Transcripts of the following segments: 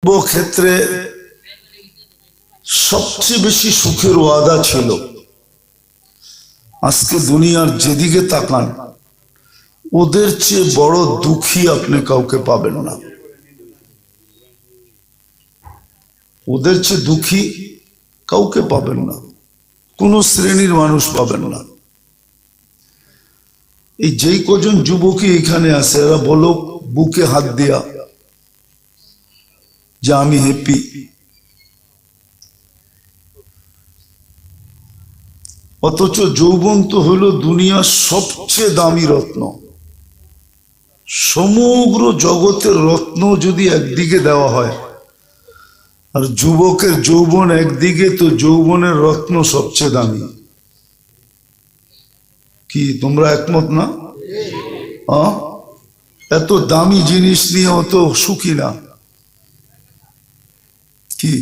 ক্ষেত্রে সবচেয়ে বেশি সুখের ওয়াদা ছিল। আজকে দুনিয়ার যেদিকে তাকান ওদের চেয়ে বড় দুঃখী আপনি কাউকে পাবেন না। ওদের চেয়ে দুঃখী কাউকে পাবেন না, কোন শ্রেণীর মানুষ পাবেন না। এই যেই কজন যুবকই এখানে আছে এরা বলো বুকে হাত দিয়া যে আমি হ্যাপি। অথচ যৌবন তো হলো দুনিয়ার সবচেয়ে দামি রত্ন। সমগ্র জগতের রত্ন যদি একদিকে দেওয়া হয় আর যুবকের যৌবন একদিকে, তো যৌবনের রত্ন সবচেয়ে দামি। কি তোমরা একমত না? এত দামি জিনিস নিয়ে অত সুখী না কি?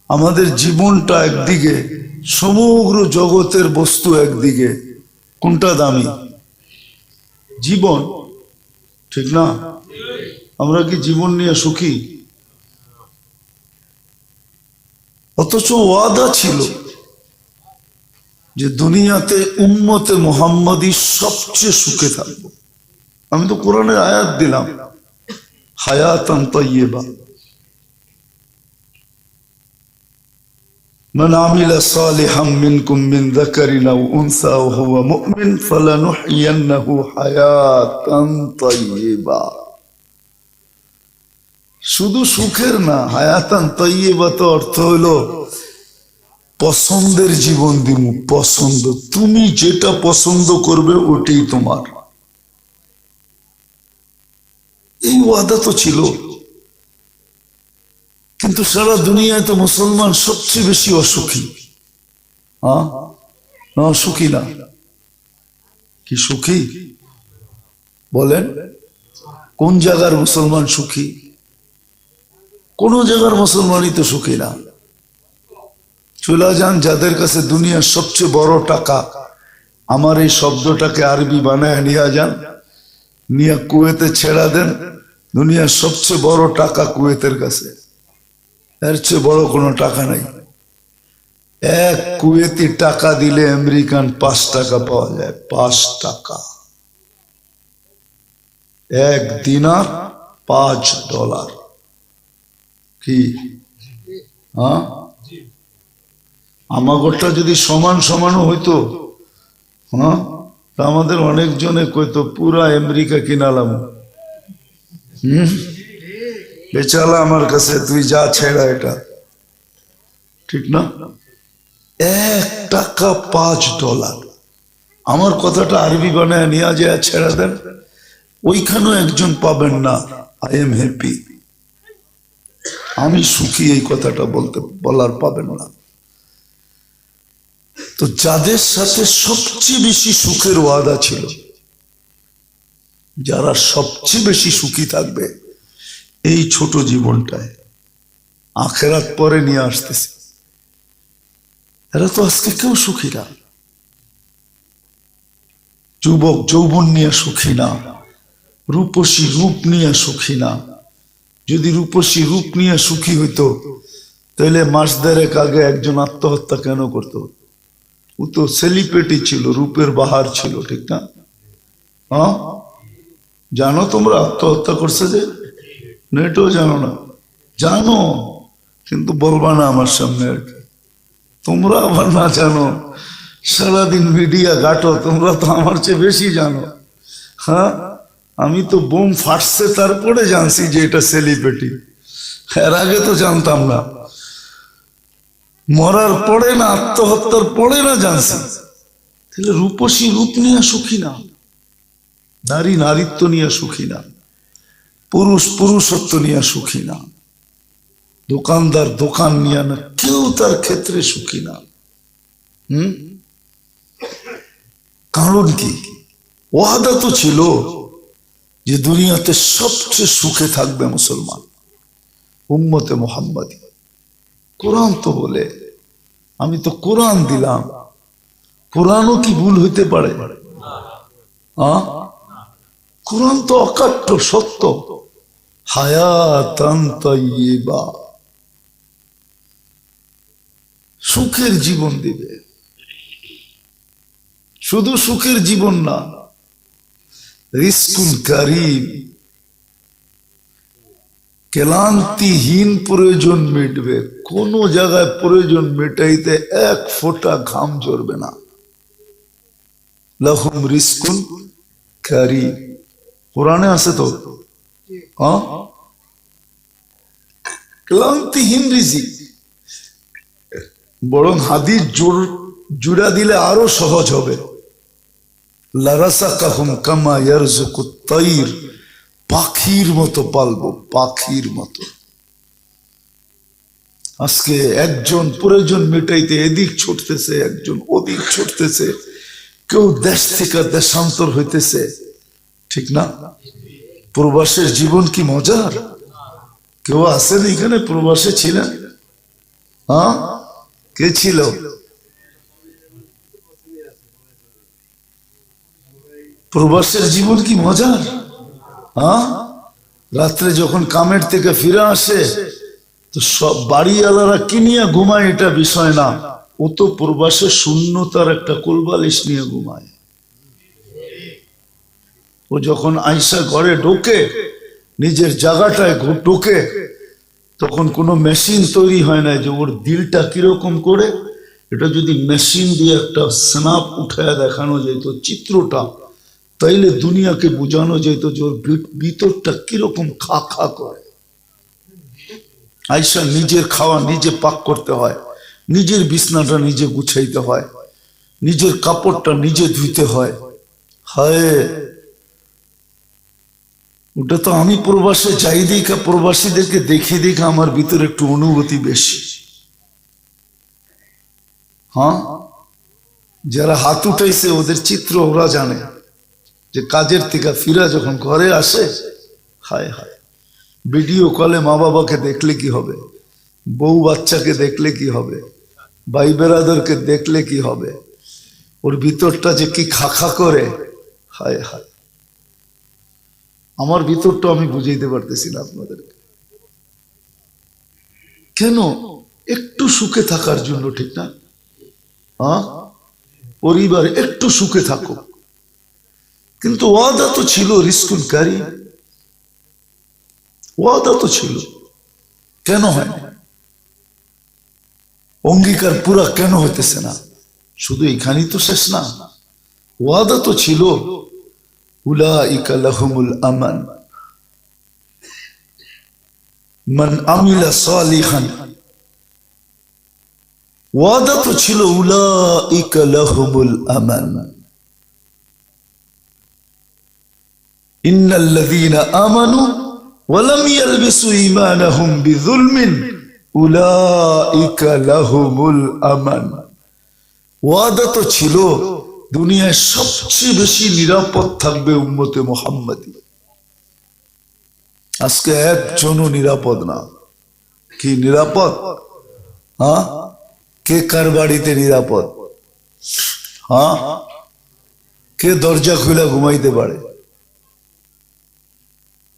আমাদের জীবনটা একদিকে, সমগ্র জগতের বস্তু একদিকে, কোনটা দামি? জীবন, ঠিক না? আমরা কি জীবন নিয়ে সুখী? অথচ ওয়াদা ছিল যে দুনিয়াতে উম্মতে মুহাম্মাদি সবচেয়ে সুখে থাকবো। আমি তো কোরআনের আয়াত দিলাম, হায়াতান তাইয়্যিবা, মান আমিলা সালিহাম মিনকুম মিন যাকারিন আও উনসা ওয়া হুয়া মুমিন ফালানুহইয়ান্নাহু হায়াতান তাইয়্যিবা। শুধু সুখের না, হায়াতান তাইয়্যিবা তো অর্থ হলো পছন্দের জীবন দিমু। পছন্দ, তুমি যেটা পছন্দ করবে ওটাই তোমার। এই ওয়াদা তো ছিল, কিন্তু সারা দুনিয়ায় তো মুসলমান সবচেয়ে বেশি অসুখী। সুখী না? কি সুখী বলেন? কোন জায়গার মুসলমান সুখী? কোন জায়গার মুসলমানই তো সুখী না। চলে যান যাদের কাছে দুনিয়ার সবচেয়ে বড় টাকা, আমার এই শব্দটাকে আরবি বানায় নিয়ে যান, নিয়ে কুয়েতে ছেড়া দেন। দুনিয়ার সবচেয়ে বড় টাকা কুয়েতের কাছে, এর চেয়ে বড় কোনো টাকা নাই। এক কুয়েতি টাকা দিলে আমেরিকান 5 টাকা পাওয়া যায়। 5 টাকা, এক দিনার $5। কি আমাগরটা যদি সমান সমানও হইতো, আমাদের অনেকজনে কইতো পুরা আমেরিকা কিনালাম। বেচালা আমার কাছে, তুই যা ছেড়া এটা, ঠিক না? 1 টাকা $5। আমার কথাটা আরবি বানায় নিয়ে যায় ছেড়া দেন, ওইখানেও একজন পাবেন না আই এম হ্যাপি, আমি সুখী, এই কথাটা বলার পাবেন না। তো যাদের সাথে সবচেয়ে বেশি সুখের ওয়াদা ছিল, যারা সবচেয়ে বেশি সুখী থাকবে এই ছোট জীবনটায়, আখেরাত পরে নিয়ে আসতেছে, এরা তো আজকে কেউ সুখী না। যুবক যৌবন নিয়ে সুখী না, রূপসী রূপ নিয়ে সুখী না। যদি রূপসী রূপ নিয়ে সুখী হইতো তাহলে মাস 1.5 আগে একজন আত্মহত্যা কেন করতো? ও তো সেলিব্রিটি ছিল, রূপের বাহার ছিল, ঠিক না? জানো তোমরা আত্মহত্যা করছে যে? নেটও জানো না? জানো, কিন্তু বলবা না আমার সামনে আর কি। তোমরা আবার না জানো, সারাদিন মিডিয়া ঘাটো, তোমরা তো আমার চেয়ে বেশি জানো। আমি তো বোম ফাটছে তারপরে জানছি যে এটা সেলিব্রিটি, এর আগে তো জানতাম না। মরার পরে না, আত্মহত্যার পরে না জানছি। তাহলে রূপসী রূপ নিয়ে সুখী না, নারী নারীত্ব নিয়ে সুখী না, পুরুষ পুরুষত্ব নিয়ে সুখী না, দোকানদার দোকান নিয়ে না, কেউ তার ক্ষেত্রে সুখী না। কারণ কি? ওয়াদা তো ছিল যে দুনিয়াতে সবচেয়ে সুখে থাকবে মুসলমান, উম্মতে মুহাম্মাদি। কোরআন তো বলে, আমি তো কোরআন দিলাম, কোরআনও কি ভুল হইতে পারে? কোরআন তো অকাট্য সত্য। হায়াতান তাইয়্যিবা, সুখের জীবন দিবে। শুধু সুখের জীবন না, রিজকুন কারীম, ক্লান্তিহীন প্রয়োজন মিটবে। কোন জায়গায় প্রয়োজন মেটাইতে এক ফোঁটা ঘাম ঝরবে না। লাহুম রিজকুন কারীম, কোরআনে আছে তো। হ্যাঁ, ক্লান্তিহীন রিজিক। বরং হাদিস জুড়া দিলে আরো সহজ হবে। লারাসাকাহুম কামা ইয়ারযুকুত তাইর, পাখির মতো পালবো, পাখির মতো। আজকে একজন প্রয়োজন মেটাইতে এদিক ছুটতেছে, একজন ওদিক ছুটতেছে, কেউ দেশ থেকে দেশান্তর হইতেছে, ঠিক না? প্রবাসের জীবন কি মজার? কেউ আসেন এখানে প্রবাসে ছিলেন? হ্যাঁ, কে ছিল? প্রবাসের জীবন কি মজার? হ্যাঁ, রাত্রে যখন কামের থেকে ফিরে আসে তো সব বাড়িওয়ালারা কি নিয়ে ঘুমায় এটা বিষয় না, ও তো প্রবাসে শূন্যতার একটা কোলবালিশ নিয়ে ঘুমায়। ও যখন আইসা ঘরে ঢোকে, নিজের জায়গাটায় ঢোকে, তখন কোনো মেশিন তৈরি হয় না যে ওর দিলটা কিরকম করে। এটা যদি মেশিন দিয়ে একটা স্ন্যাপ উঠায় দেখানো যেত চিত্রটা, তাইলে দুনিয়াকে বোঝানো যেত যে ওর ভিতরটা কিরকম খা খা করে। আইসা নিজের খাওয়া নিজে পাক করতে হয়, নিজের বিছনাটা নিজে গুছাইতে হয়, নিজের কাপড়টা নিজে ধুইতে হয়। হায়, ওটা তো আমি প্রবাসে যাই দেখা, প্রবাসীদেরকে দেখে দেখে আমার ভিতরে একটু অনুভূতি বেশি। হ্যাঁ, যারা হাত উঠাইছে ওদের চিত্র ওরা জানে, যে কাজের থেকে ফিরা যখন ঘরে আসে, হায় হায়, ভিডিও কলে মা বাবাকে দেখলে কি হবে, বউ বাচ্চাকে দেখলে কি হবে, ভাই বেরাদরকে দেখলে কি হবে, ওর ভিতরটা যে কি খাখা করে, হায় হায়। আমার ভিতরটা আমি বুঝাইতে পারতেছি না আপনাদেরকে। কেন? একটু সুখে থাকার জন্য, ঠিক না? হ্যাঁ, পরিবার একটু সুখে থাকো, কিন্তু ওয়াদা তো ছিল রিজকুন কারীম, ওয়াদা তো ছিল। কেন হয় না? অঙ্গীকার পুরা কেন হইতেছে না? শুধু এখানেই তো শেষ না, ওয়াদা তো ছিল। উলাইকা লাহুমুল আমান মান আমিলা সালিহান, ওয়াদা তো ছিল উলাইকা লাহুমুল আমান। ইন্নাল্লাযীনা আমানু ওয়া লাম ইয়ালবিসু ঈমানাহুম বিযুলমিন উলাইকা লাহুমুল আমান। ওয়াদা তো ছিল দুনিয়ায় সবচেয়ে বেশি নিরাপদ থাকবে উম্মতে মুহাম্মাদী। আজকে একজনও নিরাপদ না। কি নিরাপদ? হ্যাঁ, কে কার বাড়িতে নিরাপদ? হ্যাঁ, কে দরজা খুলে ঘুমাইতে পারে?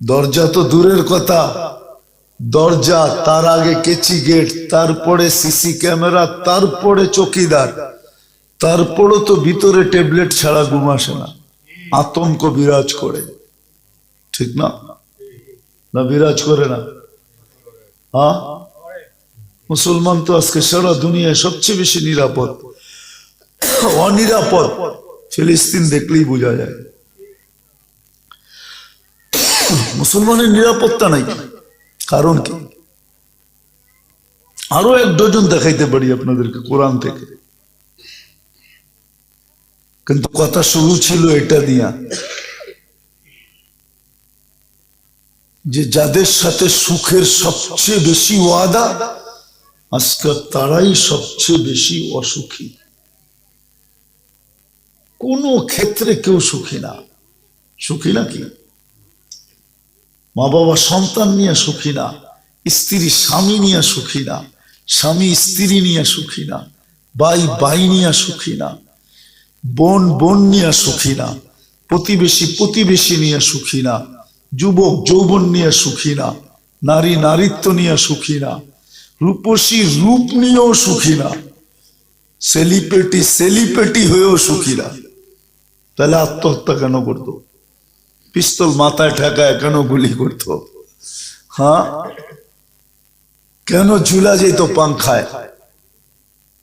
দরজা তো দূরের কথা, দরজা, তার আগে কেচি গেট, তারপরে সিসি ক্যামেরা, তারপরে চৌকিদার, তারপরও তো ভিতরে ট্যাবলেট ছাড়া ঘুম আসে না, আতঙ্ক বিরাজ করে, ঠিক না? না বিরাজ করে না? হ্যাঁ, মুসলমান তো আজকে সারা দুনিয়ায় সবচেয়ে বেশি নিরাপদ। অনিরাপদ ফিলিস্তিন দেখলেই বোঝা যায়। মুসলমানের নিরাপত্তা নাই, কারণ কি? আরো এক ডজন দেখাইতে পারি আপনাদেরকে কোরআন থেকে, কিন্তু কথা শুরু ছিল এটা দিয়া, যে যাদের সাথে সুখের সবচেয়ে বেশি ওয়াদা, আজকে তারাই সবচেয়ে বেশি অসুখী। কোন ক্ষেত্রে কেউ সুখী না। সুখী নাকি? মা বাবা সন্তান নিয়ে সুখী না, স্ত্রী স্বামী নিয়ে সুখী না, স্বামী স্ত্রী নিয়ে সুখী না, ভাই ভাই নিয়ে সুখী না, বোন বোন নিয়ে সুখী না, প্রতিবেশী প্রতিবেশী নিয়ে সুখী না, যুবক যৌবন নিয়ে সুখী না, নারী নারীত্ব নিয়ে সুখী না, রূপসী রূপ নিয়েও সুখী না, সেলিব্রিটি সেলিব্রিটি হয়েও সুখী না, তাহলে আত্মহত্যা কেন করতো? পিস্তল মাথায় ঠেকায় কেন গুলি করতো? হ্যাঁ, কেন ঝুলা যেত পাংখায়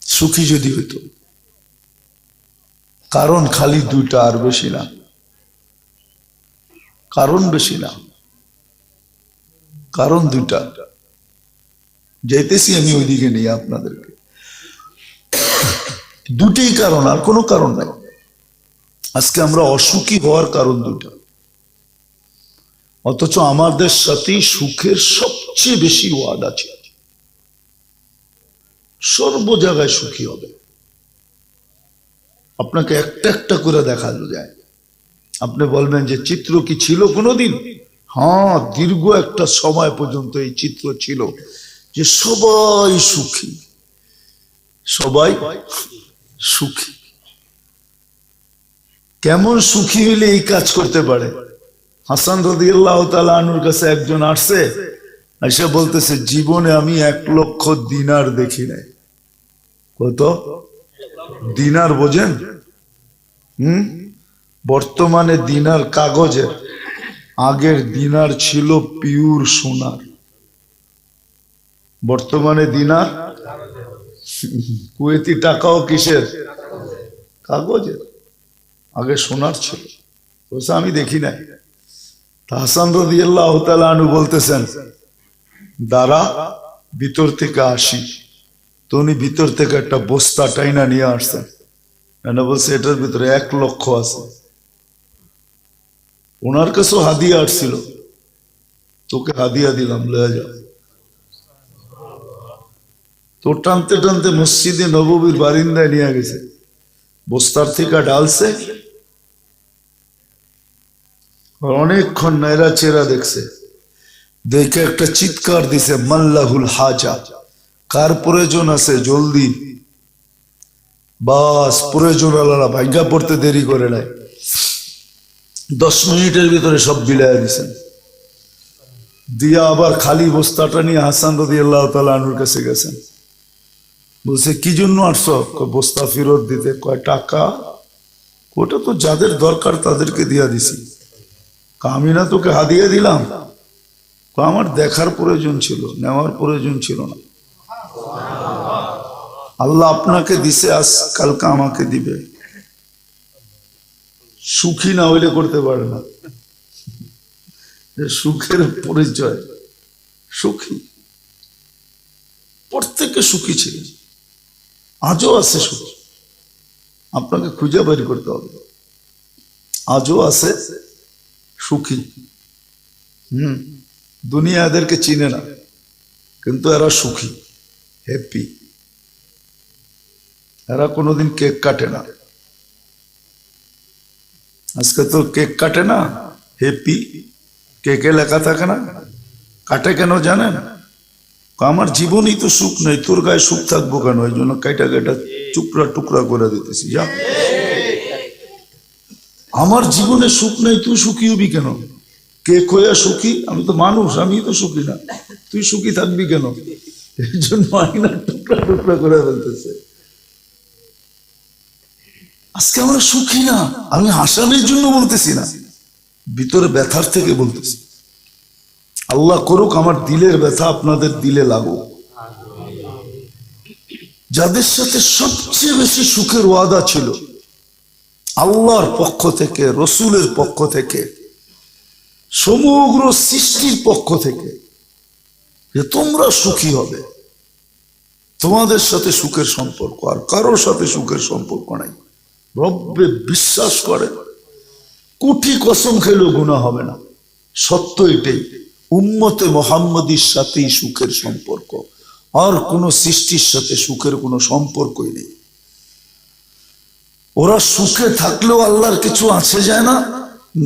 সুখী যদি হইতো? কারণ খালি দুইটা, আর বেশি না, কারণ বেশি না, কারণ দুইটা। যাইতেছি আমি ওইদিকে নিয়ে আপনাদেরকে। দুটেই কারণ, আর কোনো কারণ নাই। আজকে আমরা অসুখী হওয়ার কারণ দুটা, অথচ আমাদের সাথে সুখের সবচেয়ে বেশি ওয়াদা ছিল। সর্ব জায়গায় সুখী হবে। আপনাকে একটা একটা করে দেখানো যায়। আপনি বলবেন যে চিত্র কি ছিল কোনোদিন? হ্যাঁ, দীর্ঘ একটা সময় পর্যন্ত এই চিত্র ছিল যে সবাই সুখী, সবাই সুখী। কেমন সুখী হইলে এই কাজ করতে পারে? হাসান রাদিয়াল্লাহু তাআলা আনহুর কাছে একজন আসছে, এসে বলতেছে জীবনে আমি 1,00,000 দিনার দেখি নাই। কত দিনার বোঝেন? বর্তমানে দিনার কাগজের, আগের দিনার ছিল পিওর সোনার। বর্তমানে দিনার কুয়েতি টাকাও কিসের? কাগজের। আগে সোনার ছিল, ওটা আমি দেখি নাই। হাসান রাদিয়াল্লাহু তাআলা আনহু বলতেছেন দাঁড়া, ভিতর থেকে আসি। তো উনি ভিতর থেকে একটা বস্তা টাইনা নিয়ে আসছেন, বলছে এটার ভিতরে 1,00,000 আছে। ওনার কাছেও হাদিয়া আসছিল, তোকে হাদিয়া দিলাম, লয়ে যাও। তো টানতে টানতে মসজিদে নববীর বারিন্দায় নিয়ে গেছে, বস্তার থেকে ডালছে, অনেকক্ষণ নেড়া চেরা দেখছে, দেখে একটা চিৎকার দিছে, মাল্লাহুল হাজা, কার প্রয়োজন আছে জলদি। বাস, প্রয়োজন আলাদা, ভাগ্যা পড়তে দেরি করে নাই, 10 মিনিটের ভিতরে সব বিলাইয়া দিছেন। দিয়া আবার খালি বস্তাটা নিয়ে হাসান রাদিয়াল্লাহু তাআলা আনহুর কাছে গেছেন। বলছে কি জন্য আসছো? বস্তা ফেরত দিতে। কয় টাকা? ওটা তো যাদের দরকার তাদেরকে দিয়া দিছি। আমি না তোকে হাদিয়া দিলাম? আমার দেখার প্রয়োজন ছিল, নেওয়ার প্রয়োজন ছিল না। আল্লাহ আপনাকে দিছে, আজ কালকে আমাকে দিবে। সুখী না হইলে করতে পারে না। সুখের পরিচয় সুখী, প্রত্যেকে সুখী ছিলেন, আজও আছে সুখী। আপনাকে খুঁজে বের করতে হবে, আজও আছে সুখী। দুনিয়া এদেরকে চিনে না, কিন্তু এরা সুখী, হ্যাপি। এরা কোনোদিন কেক কাটে না। আজকে তো কেক কাটে না, হ্যাপি, কেকে লেখা থাকে না। কাটে কেন জানেন? আমার জীবনই তো সুখ নেই, তোর গায়ে সুখ থাকবো কেন? এই জন্য কাইটা কাইটা টুকরা টুকরা করে দিতেছি। যা, আমার জীবনে সুখ নেই, তুই সুখী হবি কেন? কেক হইয়া সুখী? আমি তো মানুষ, আমি তো সুখী না, তুই সুখী থাকবি কেন? এই জন্য আইনা টুকরা টুকরা করে ফেলতেছে। আজকে আমরা সুখী না, আমি হাসানের জন্য বলতেছি না, ভিতরে ব্যথার থেকে বলতেছি। আল্লাহ করুক আমার দিলের ব্যথা আপনাদের দিলে লাগুক। যাদের সাথে সবচেয়ে বেশি সুখের ওয়াদা ছিল আল্লাহর পক্ষ থেকে, রসুলের পক্ষ থেকে, সমগ্র সৃষ্টির পক্ষ থেকে, যে তোমরা সুখী হবে, তোমাদের সাথে সুখের সম্পর্ক, আর কারোর সাথে সুখের সম্পর্ক নাই। রব্বে বিশ্বাস করে, কোটি কসম খেলেও গুনাহ হবে না। সত্য এটাই, উম্মতে মুহাম্মাদীর সাথেই সুখের সম্পর্ক, আর কোন সৃষ্টির সাথে সুখের কোনো সম্পর্কই নেই। ওরা সুখে থাকলেও আল্লাহর কিছু আসে যায় না,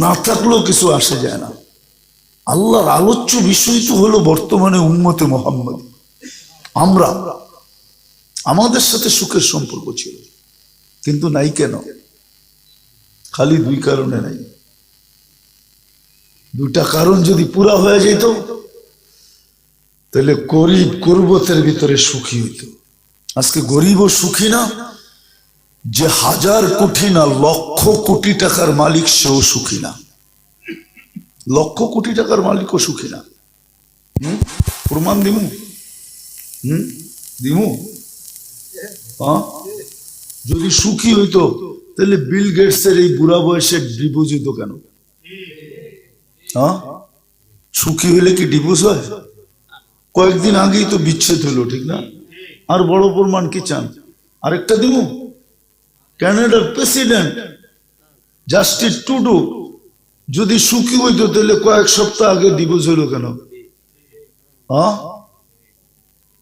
না থাকলেও কিছু আসে যায় না। আল্লাহর আলোচ্য বিষয় তো হলো বর্তমানে উম্মতে মুহাম্মাদী। আমরা, আমাদের সাথে সুখের সম্পর্ক ছিল, কিন্তু নাই কেন? খালি দুই কারণে নাই। দুটা কারণ যদি পুরা হয়ে যেত তাহলে গরিব কুরবতের ভিতরে সুখী হইত। আজকে গরিব ও সুখী না, যে 1000 কোটি না লক্ষ কোটি টাকার মালিক সেও সুখী না। লক্ষ কোটি টাকার মালিকও সুখী না। প্রমাণ দিমু? দিমু? যদি সুখী হইতো তাহলে বিল গেটসের এই বুড়া বয়সে ডিভোর্স হইতো কেন? সুখী হইলে কি ডিভোর্স হয়? কয়েকদিন আগেই তো বিচ্ছেদ হলো, ঠিক না? আর বড় প্রমাণ কি চান? আরেকটা দিমু? কানাডার প্রেসিডেন্ট জাস্টিস ট্রুডো যদি সুখী হইতো তাহলে কয়েক সপ্তাহ আগে ডিভোর্স হইল কেন?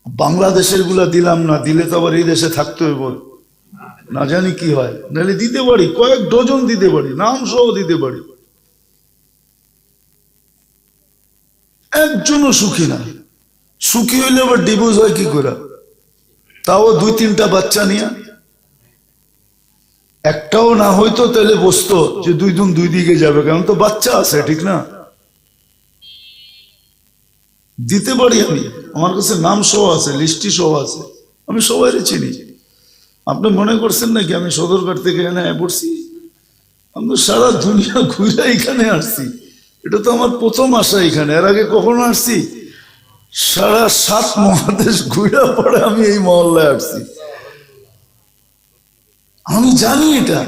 বাংলাদেশের গুলা দিলাম না, দিলে তো আবার এই দেশে থাকতে হইব, না জানি কি হয়। নাহলে দিতে পারি, কয়েক ডজন দিতে পারি, নাম সহ দিতে পারি। একজনও সুখী না। সুখী হইলে আবার ডিভোর্স হয় কি করে? তাও 2-3টা বাচ্চা নিয়ে। একটাও না হইতো তাহলে বসতো যে 2 জন 2 দিকে যাবে, কারণ তো বাচ্চা আছে, ঠিক না? দিতে পারি আমি, আমার কাছে নাম সহ আছে, লিস্টি সহ আছে, আমি সবাই চিনি। আপনি মনে করছেন নাকি আমি সদরঘাট থেকে এখানে পড়ছি? আমি তো সারা দুনিয়া ঘুরে এখানে আসছি। এটা তো আমার প্রথম আসা এখানে, এর আগে কখনো আসছি? সারা 7 মহাদেশ ঘুরে পড়ে আমি এই মহল্লায় আসছি। আমি জানি এটা।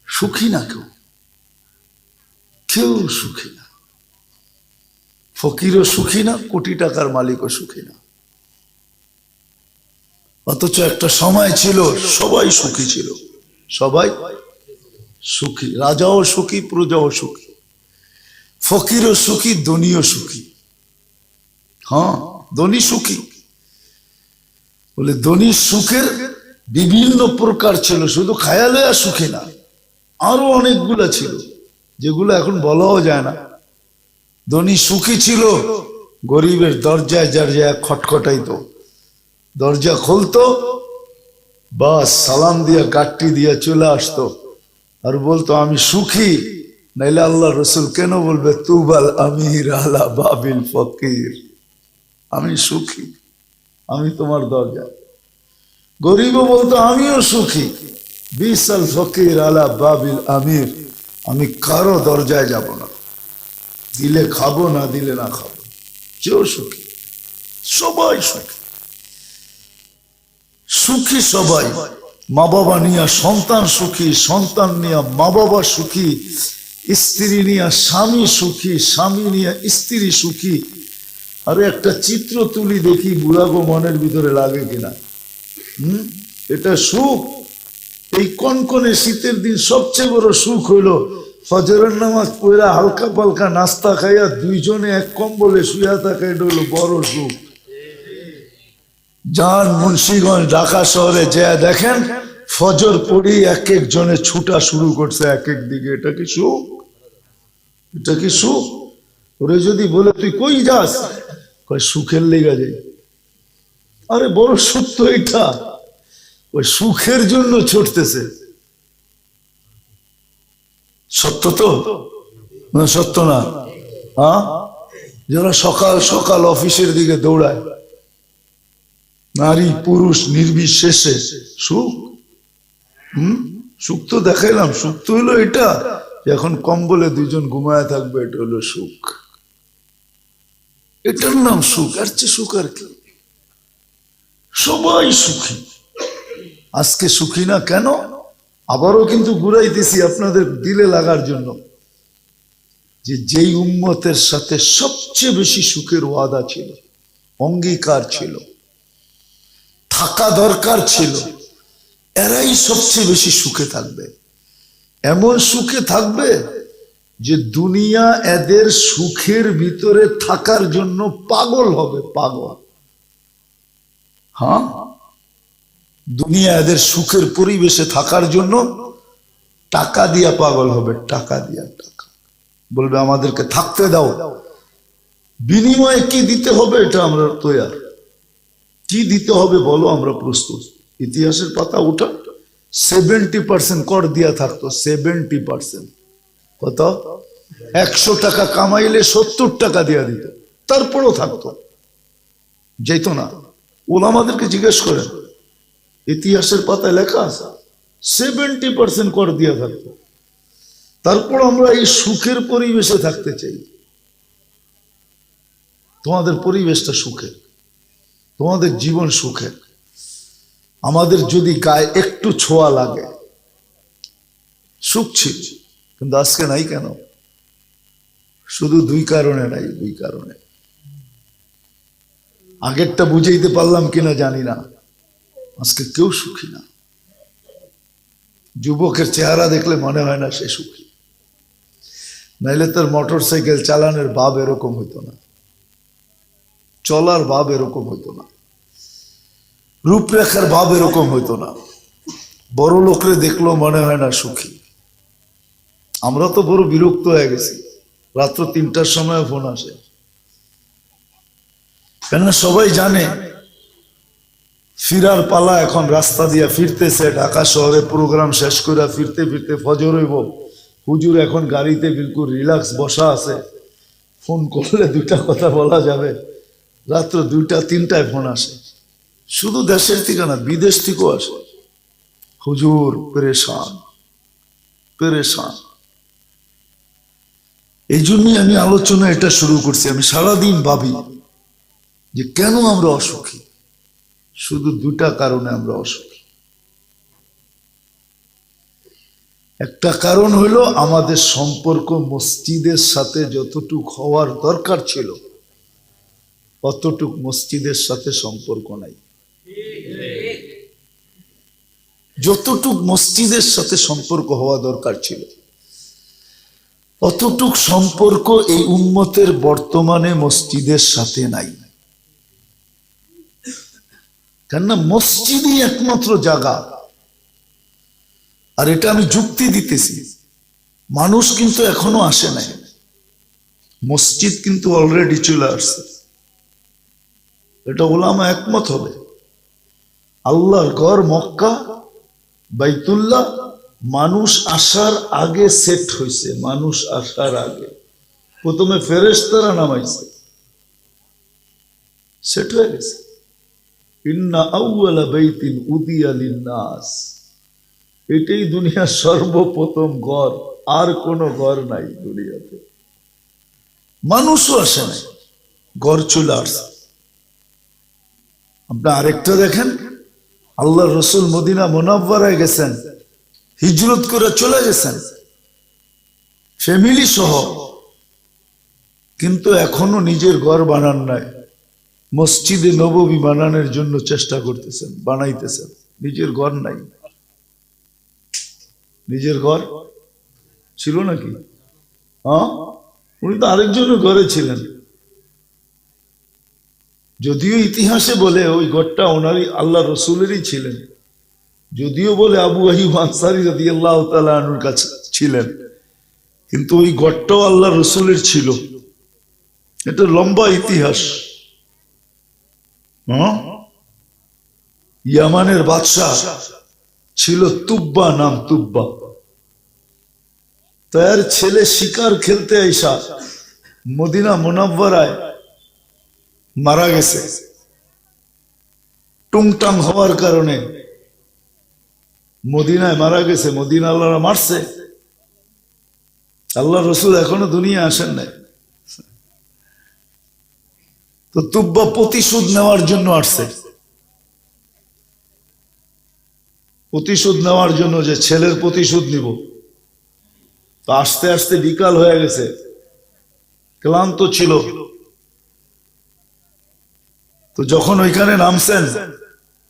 সুখী না কেউ, কেউ সুখী না। ফকিরও সুখী না, কোটি টাকার মালিকও সুখী না। অথচ একটা সময় ছিল সবাই সুখী ছিল, সবাই সুখী, রাজাও সুখী, প্রজাও সুখী, ফকিরও সুখী, ধনীও সুখী। ধনী সুখী বলে ধনী সুখের বিভিন্ন প্রকার ছিল, শুধু খায়ালে আর সুখী না, আরো অনেকগুলা ছিল যেগুলো এখন বলাও যায় না। ধনী সুখী ছিল, গরিবের দরজায় দরজায় খটখটাইতো, দরজা খুলতো, বাস সালাম দিয়া গাট্টি দিয়া চলে আসতো আর বলতো আমি সুখী। নাইলে আল্লাহ রসুল কেন বলবে তুবাল আমির আলা বাবিল ফকির, আমি সুখী, আমি তোমার দরজা। গরিবও বলতো আমিও সুখী, বিসাল ফকির আলা বাবিল আমির, আমি কারো দরজায় যাব না, দিলে খাবো, না দিলে না খাবো, কেউ সুখী, সবাই সুখী। সুখী সবাই, মা বাবা নিয়ে সন্তান সুখী, সন্তান নিয়ে মা বাবা সুখী, স্ত্রী নিয়ে স্বামী সুখী, স্বামী নিয়ে স্ত্রী সুখী। আরে একটা চিত্র তুলি দেখি, বুড়াগো মনের ভিতরে লাগে কিনা। এটা সুখ। এই কনকনে শীতের দিন সবচেয়ে বড় সুখ হইলো ফজরের নামাজ পড়া হালকা পালকা নাস্তা খাইয়া 2 জনে এক কম্বলে শুয়া থাকা, এটা হইলো বড় সুখ। যান মুন্সিগঞ্জ ঢাকা শহরে যা দেখেন, ফজর পড়ি এক এক জনে ছুটা শুরু করছে এক এক দিকে। এটা কি সুখ? এটা কি সুখ? ওরে যদি বলে তুই কই যাস, কয় সুখের লেগা যাই। আরে বড় সত্য এটা, ওই সুখের জন্য ছুটতেছে। সত্য তো না? সত্য না? যারা সকাল সকাল অফিসের দিকে দৌড়ায়, নারী পুরুষ নির্বিশেষে, সুখ। সুখ তো দেখাইলাম, সুখ তো হলো এটা, এখন কম্বলে 2 জন ঘুমায় থাকবে, এটা হলো সুখ। এটার নাম সুখ। আর চেয়ে সুখ আর কি? সবাই সুখী। আজকে সুখী না কেন? আবারও কিন্তু ঘুরাইতেছি আপনাদের দিলে লাগার জন্য, যে যেই উম্মতের সাথে সবচেয়ে বেশি সুখের ওয়াদা ছিল, অঙ্গীকার ছিল, থাকা দরকার ছিল, এরাই সবচেয়ে বেশি সুখে থাকবে। এমন সুখে থাকবে যে দুনিয়া এদের সুখের ভিতরে থাকার জন্য পাগল হবে, পাগল। দুনিয়া এদের সুখের পরিবেশে থাকার জন্য টাকা দিয়া পাগল হবে, টাকা দিয়া। টাকা বলবে আমাদেরকে থাকতে দাও, বিনিময়ে কি দিতে হবে এটা আমরা তৈয়ার। কি দিতে হবে বলো, আমরা প্রস্তুত। ইতিহাসের পাতা উঠা, 70% কর দিয়া থাকতো, 70%। কত? 100 টাকা কামাইলে 70 টাকা দিয়ে দিত, তারপরও থাকতো, যেত না। ওলামাদেরকে জিজ্ঞেস করেন, ইতিহাসের পাতায় লেখা আছে 70% কর দিয়ে থাকতো। তারপর আমরা এই সুখের পরিবেশে থাকতে চাই। তোমাদের পরিবেশটা সুখের, তোমাদের জীবন সুখের। আমাদের যদি গায়ে একটু ছোঁয়া লাগে সুখ ছিল, কিন্তু আজকে নাই। কেন? শুধু 2 কারণে নাই, 2 কারণে। আগেরটা বুঝাইতে পারলাম কিনা জানি না, আজকে কেউ সুখী না। যুবকের চেহারা দেখলে মনে হয় না সে সুখী, নাইলে তার মোটরসাইকেল চালানোর ভাব এরকম হইতো না, চলার ভাব এরকম হইতো না, রূপরেখার ভাব এরকম হইতো না। বড় লোকরে দেখলেও মনে হয় না সুখী। আমরা তো বড় বিরক্ত হয়ে গেছি, রাত্র 3টার সময় ফোন আসে। কেননা সবাই জানে ফিরার পালা, এখন রাস্তা দিয়ে ফিরতেছে, ঢাকা শহরে প্রোগ্রাম শেষ করে ফিরতে ফিরতে ফজর হইব। হুজুর এখন গাড়িতে বিলকুল রিল্যাক্স বসা আছে, ফোন করলে 2টা কথা বলা যাবে। রাত্র 2টা 3টায় ফোন আসে, শুধু দেশের থেকে না বিদেশ থেকেও আসে। হুজুর পেরেশান পেরেশান। এই জন্যই আমি আলোচনা এটা শুরু করছি। আমি সারাদিন ভাবি যে কেন আমরা অসুখী। শুধু 2টা কারণে আমরা অসুখী। একটা কারণ হলো আমাদের সম্পর্ক মসজিদের সাথে যতটুক হওয়ার দরকার ছিল অতটুক মসজিদের সাথে সম্পর্ক নাই। যতটুক মসজিদের সাথে সম্পর্ক হওয়া দরকার ছিল অতটুক সম্পর্ক এই উম্মতের বর্তমানে মসজিদের সাথে নাই। কেননা মসজিদই একমাত্র জায়গা। আর এটা আমি যুক্তি দিতেছি, মানুষ কিন্তু এখনো আসে নাই, মসজিদ কিন্তু অলরেডি চলে আসছে। এটা ওলামা একমত হবে। আল্লাহর ঘর মক্কা বাইতুল্লাহ মানুষ আসার আগে সেট হয়েছে। মানুষ আসার আগে প্রথমে ফেরেশতারা নামাইছে, সেট হয়ে গেছে। ইন্না আউয়ালা বাইতিন উদিয়া লিন্নাস, এটাই দুনিয়ার সর্বপ্রথম ঘর, আর কোনো ঘর নাই দুনিয়াতে। মানুষও আসে নাই, ঘর চলে আসছে। আপনি আরেকটা দেখেন, আল্লাহ রসুল মদিনা মুনাওয়ারায় গেছেন, হিজরত করে চলে গেছেন ফ্যামিলি সহ, কিন্তু এখনো নিজের ঘর বানান নাই। মসজিদে নববী বানানোর জন্য চেষ্টা করতেছেন, বানাইতেছেন, নিজের ঘর নাই। নিজের ঘর ছিল নাকি? হ্যাঁ, উনি তো আরেকজনের ঘরে ছিলেন। যদিও ইতিহাসে বলে ওই ঘরটা ওনারই আল্লাহ রসুলেরই ছিলেন, যদিও বলে আবু আইয়ুব আনসারী রাদিয়াল্লাহু তাআলা আনহুর কাছে ছিলেন, কিন্তু ওই ঘরটাও আল্লাহ রসুলের ছিল। এটা লম্বা ইতিহাস। ইয়ামানের বাদশাহ ছিল তুব্বা, নাম তুব্বা। তার ছেলে শিকার খেলতে আইসা মদিনা মুনাওয়ারায় মারা গেছে। টুংটাং হওয়ার কারণে মদিনায় মারা গেছে। মদিনা আল্লাহরা মারছে। আল্লাহ রসুল এখনো দুনিয়া আসেন নাই। তো তুব্বা প্রতিশোধ নেওয়ার জন্য আসছে, প্রতিশোধ নেওয়ার জন্য, যে ছেলের প্রতিশোধ নিব। তো আস্তে আস্তে বিকাল হয়ে গেছে, ক্লান্ত ছিল। তো যখন ওইখানে নামছেন,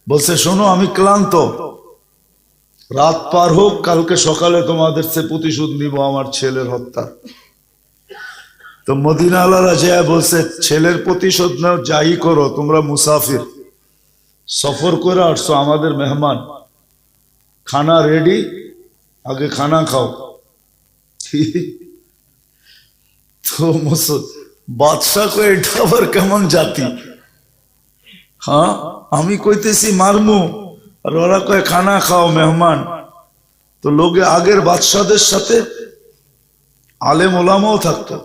বলছে শোনো আমি ক্লান্ত, রাত পার হোক, কালকে সকালে তোমাদের সে প্রতিশোধ নিব আমার ছেলের হত্যা। তো মদিনা আলারা যায় বলছে ছেলের প্রতিশোধ নাও, যাই করো, তোমরা মুসাফির, সফর করে আসছো, আমাদের মেহমান, খানা রেডি, আগে খানা খাও। তো বাদশাহ কই এটা আবার কেমন জাতি? হ্যাঁ, আমি কইতেছি মারমু, আর ওরা কয় খানা খাও মেহমান। তো লোকে আগের বাদশাদের সাথে আলেম ওলামাও থাকতো,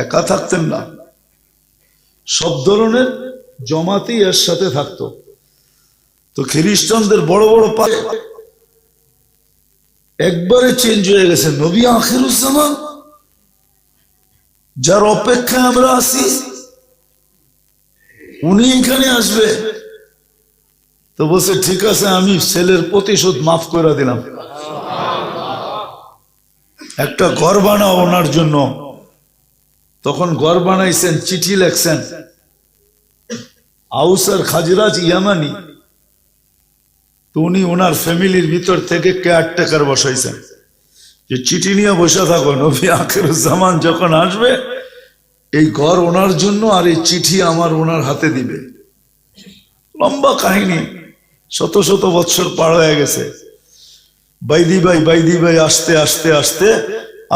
একা থাকতেন না, সব ধরনের জমাতেই এর সাথে থাকতো। তো খ্রিস্টানদের বড় বড় পায়ে একবারে চেঞ্জ হয়ে গেছে। নবী আখিরুজ্জামান, যার অপেক্ষায় আমরা আছি, উনি এখানে আসবে। তো বলছে ঠিক আছে, আমি ছেলের প্রতিশোধ মাফ করে দিলাম, একটা ঘর বানাও ওনার জন্য। তখন ঘর বানাইছেন, চিঠি লেখছেন। আউস আর খাজরাজ ইয়ামানি, তো উনি ওনার ফ্যামিলির ভিতর থেকে কেয়ারটেকার বসাইছেন, যে চিঠি নিয়ে বসে থাকো, নবী আখিরুজ্জামান যখন আসবে এই ঘর ওনার জন্য, আর এই চিঠি আমার ওনার হাতে দিবে। লম্বা কাহিনী, শত শত বৎসর পার হয়ে গেছে। বাইদি ভাই আসতে আসতে আসতে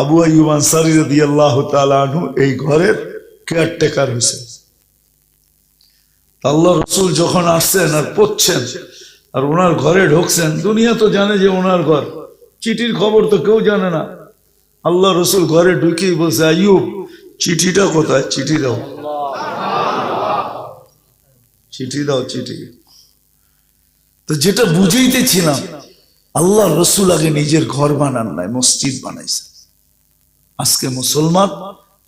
আবু আইয়ুব আনসারী রাদিয়াল্লাহু তাআলা আনহু এই ঘরের কেয়ারটেকার হয়েছে। আল্লাহ রসুল যখন আসছেন আর পড়ছেন আর ওনার ঘরে ঢুকছেন, দুনিয়া তো জানে যে ওনার ঘর, চিঠির খবর তো কেউ জানে না। আল্লাহ রসুল ঘরে ঢুকেই বলছে, আইয়ুব চিঠিটা কোথায়? চিঠি দাও, চিঠি দাও, চিঠি। তো যেটা বুঝাইতেছিলাম, আল্লাহ রসুল আগে নিজের ঘর বানান নাই, মসজিদ বানাইছে। আজকে মুসলমান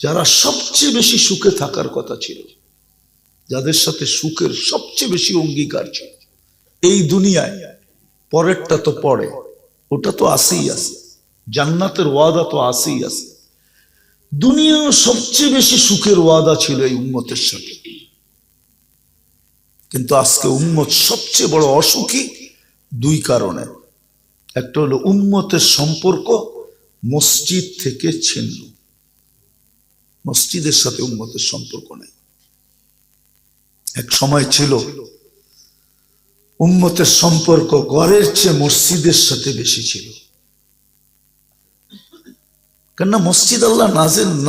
যারা সবচেয়ে বেশি সুখে থাকার কথা ছিল, যাদের সাথে সুখের সবচেয়ে বেশি অঙ্গীকার ছিল এই দুনিয়ায়, পরেরটা তো পরে, ওটা তো আসেই আছে, জান্নাতের ওয়াদা তো আসেই আছে। দুনিয়া সবচেয়ে বেশি সুখের ওয়াদা ছিল এই উম্মতের সাথে। কিন্তু আজকে উম্মত সবচেয়ে বড় অসুখী দুই কারণে। একটা হলো উম্মতের সম্পর্ক মসজিদ থেকে ছিন্ন, মসজিদের সাথে উম্মতের সম্পর্ক নেই। এক সময় ছিল উম্মতের সম্পর্ক ঘরের চেয়ে মসজিদের সাথে বেশি ছিল। কেননা মসজিদ আল্লাহ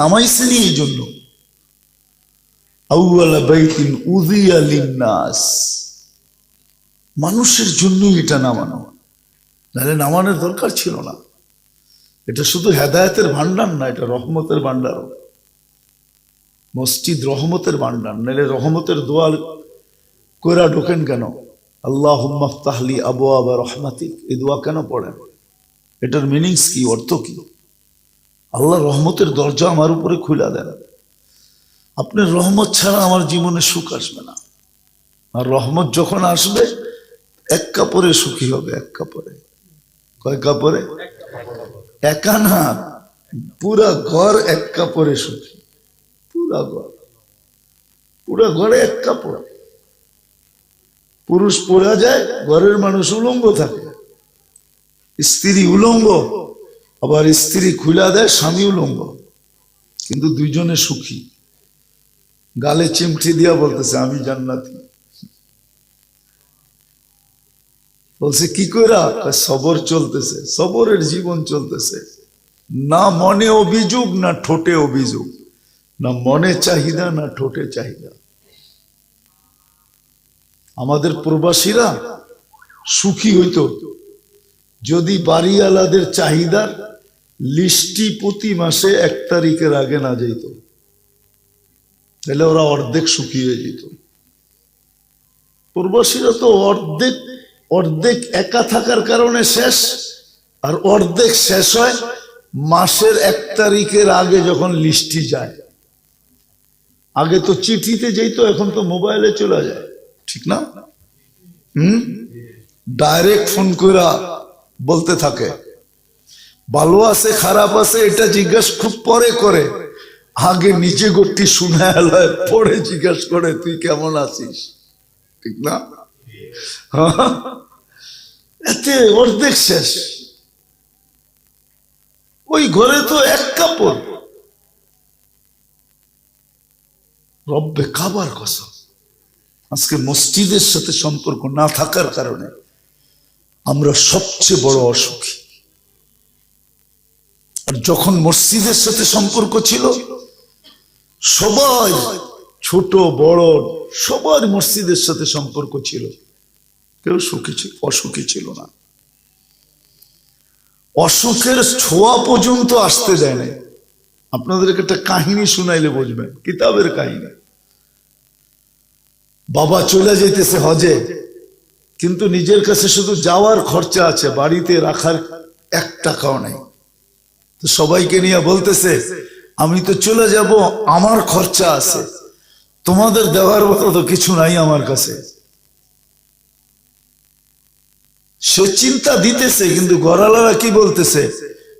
নামাইছেনি এই জন্য, আউয়ালা বাইতিন উযিয়া লিন্নাস, মানুষের জন্যই এটা নামানো, নাহলে নামানোর দরকার ছিল না। এটা শুধু হেদায়েতের ভান্ডার না, এটা রহমতের ভান্ডার। মসজিদ রহমতের ভান্ডার, নাহলে রহমতের দোয়া কইরা ঢোকেন কেন? আল্লাহুম্মা ফতাহলি আবওয়াবা রাহমাতিক, এই দোয়া কেন পড়েন? এটার মিনিংস কি, অর্থ কি? আল্লাহ রহমতের দরজা আমার উপরে খুলে দেন। আপনার রহমত ছাড়া আমার জীবনে সুখ আসবে না। আর রহমত যখন আসবে এক কাপড়ে সুখী হবে, এক কাপড়ে। কয় কাপড়ে? একা না, পুরা ঘর এক কাপড়ে সুখী। পুরা ঘরে এক কাপড়। পুরুষ পরা যায়, ঘরের মানুষ উলঙ্গ থাকে, স্ত্রী উলঙ্গ, আবার স্ত্রী খুলা দেয়, স্বামী উলঙ্গ, কিন্তু দুইজনে সুখী। গালে চিমটি দিয়া বলতেছে আমি জান্নাতি। বলছে কি কইরা? সবর চলতেছে, সবরের জীবন চলতেছে। না মনে অভিযোগ, না ঠোঁটে অভিযোগ, না মনে চাহিদা, না ঠোঁটে চাহিদা। আমাদের প্রবাসীরা সুখী হইতো যদি বাড়িওয়ালাদের চাহিদার লিস্টি প্রতি মাসে 1 তারিখের আগে না যেত, তাহলে ওরা অর্ধেক সুখী হয়ে যেত। প্রবাসীরা তো অর্ধেক একা থাকার কারণে শেষ, আর অর্ধেক শেষ হয় মাসের 1 তারিখের আগে যখন লিস্টি যায়। আগে তো চিঠিতে যেত, এখন তো মোবাইলে চলে যায়, ঠিক না? ডাইরেক্ট ফোন করে বলতে থাকে, ভালো আছে খারাপ আছে এটা জিজ্ঞাসা খুব পরে করে, আগে নিচে গতি শুনায় পরে জিজ্ঞাসা করে তুই কেমন আছিস, ঠিক না? এতে অর্ধেক শেষ। ওই ঘরে তো এক কাপড়। রব্বে কাবার কসম, আজকে মসজিদের সাথে সম্পর্ক না থাকার কারণে আমরা সবচেয়ে বড় অসুখী। আর যখন মসজিদের সাথে সম্পর্ক ছিল, সবাই ছোট বড় সবার মসজিদের সাথে সম্পর্ক ছিল, কেউ সুখী ছিল, অসুখী ছিল না। অসুখের ছোঁয়া পর্যন্ত আসতে দেয় না। আপনাদেরকে একটা কাহিনী শুনাইলে বুঝবেন, কিতাবের কাহিনী। বাবা চলে যেতেছে হজে, কিন্তু নিজের কাছে শুধু যাওয়ার খরচা আছে, বাড়িতে রাখার 1 টাকাও নাই। তো সবাইকে নিয়ে বলতেছে, আমি তো চলে যাব, আমার খরচা আছে, তোমাদের দেওয়ার মতো তো কিছু নাই আমার কাছে। সে চিন্তা দিতেছে, কিন্তু গড়ালারা কি বলতেছে,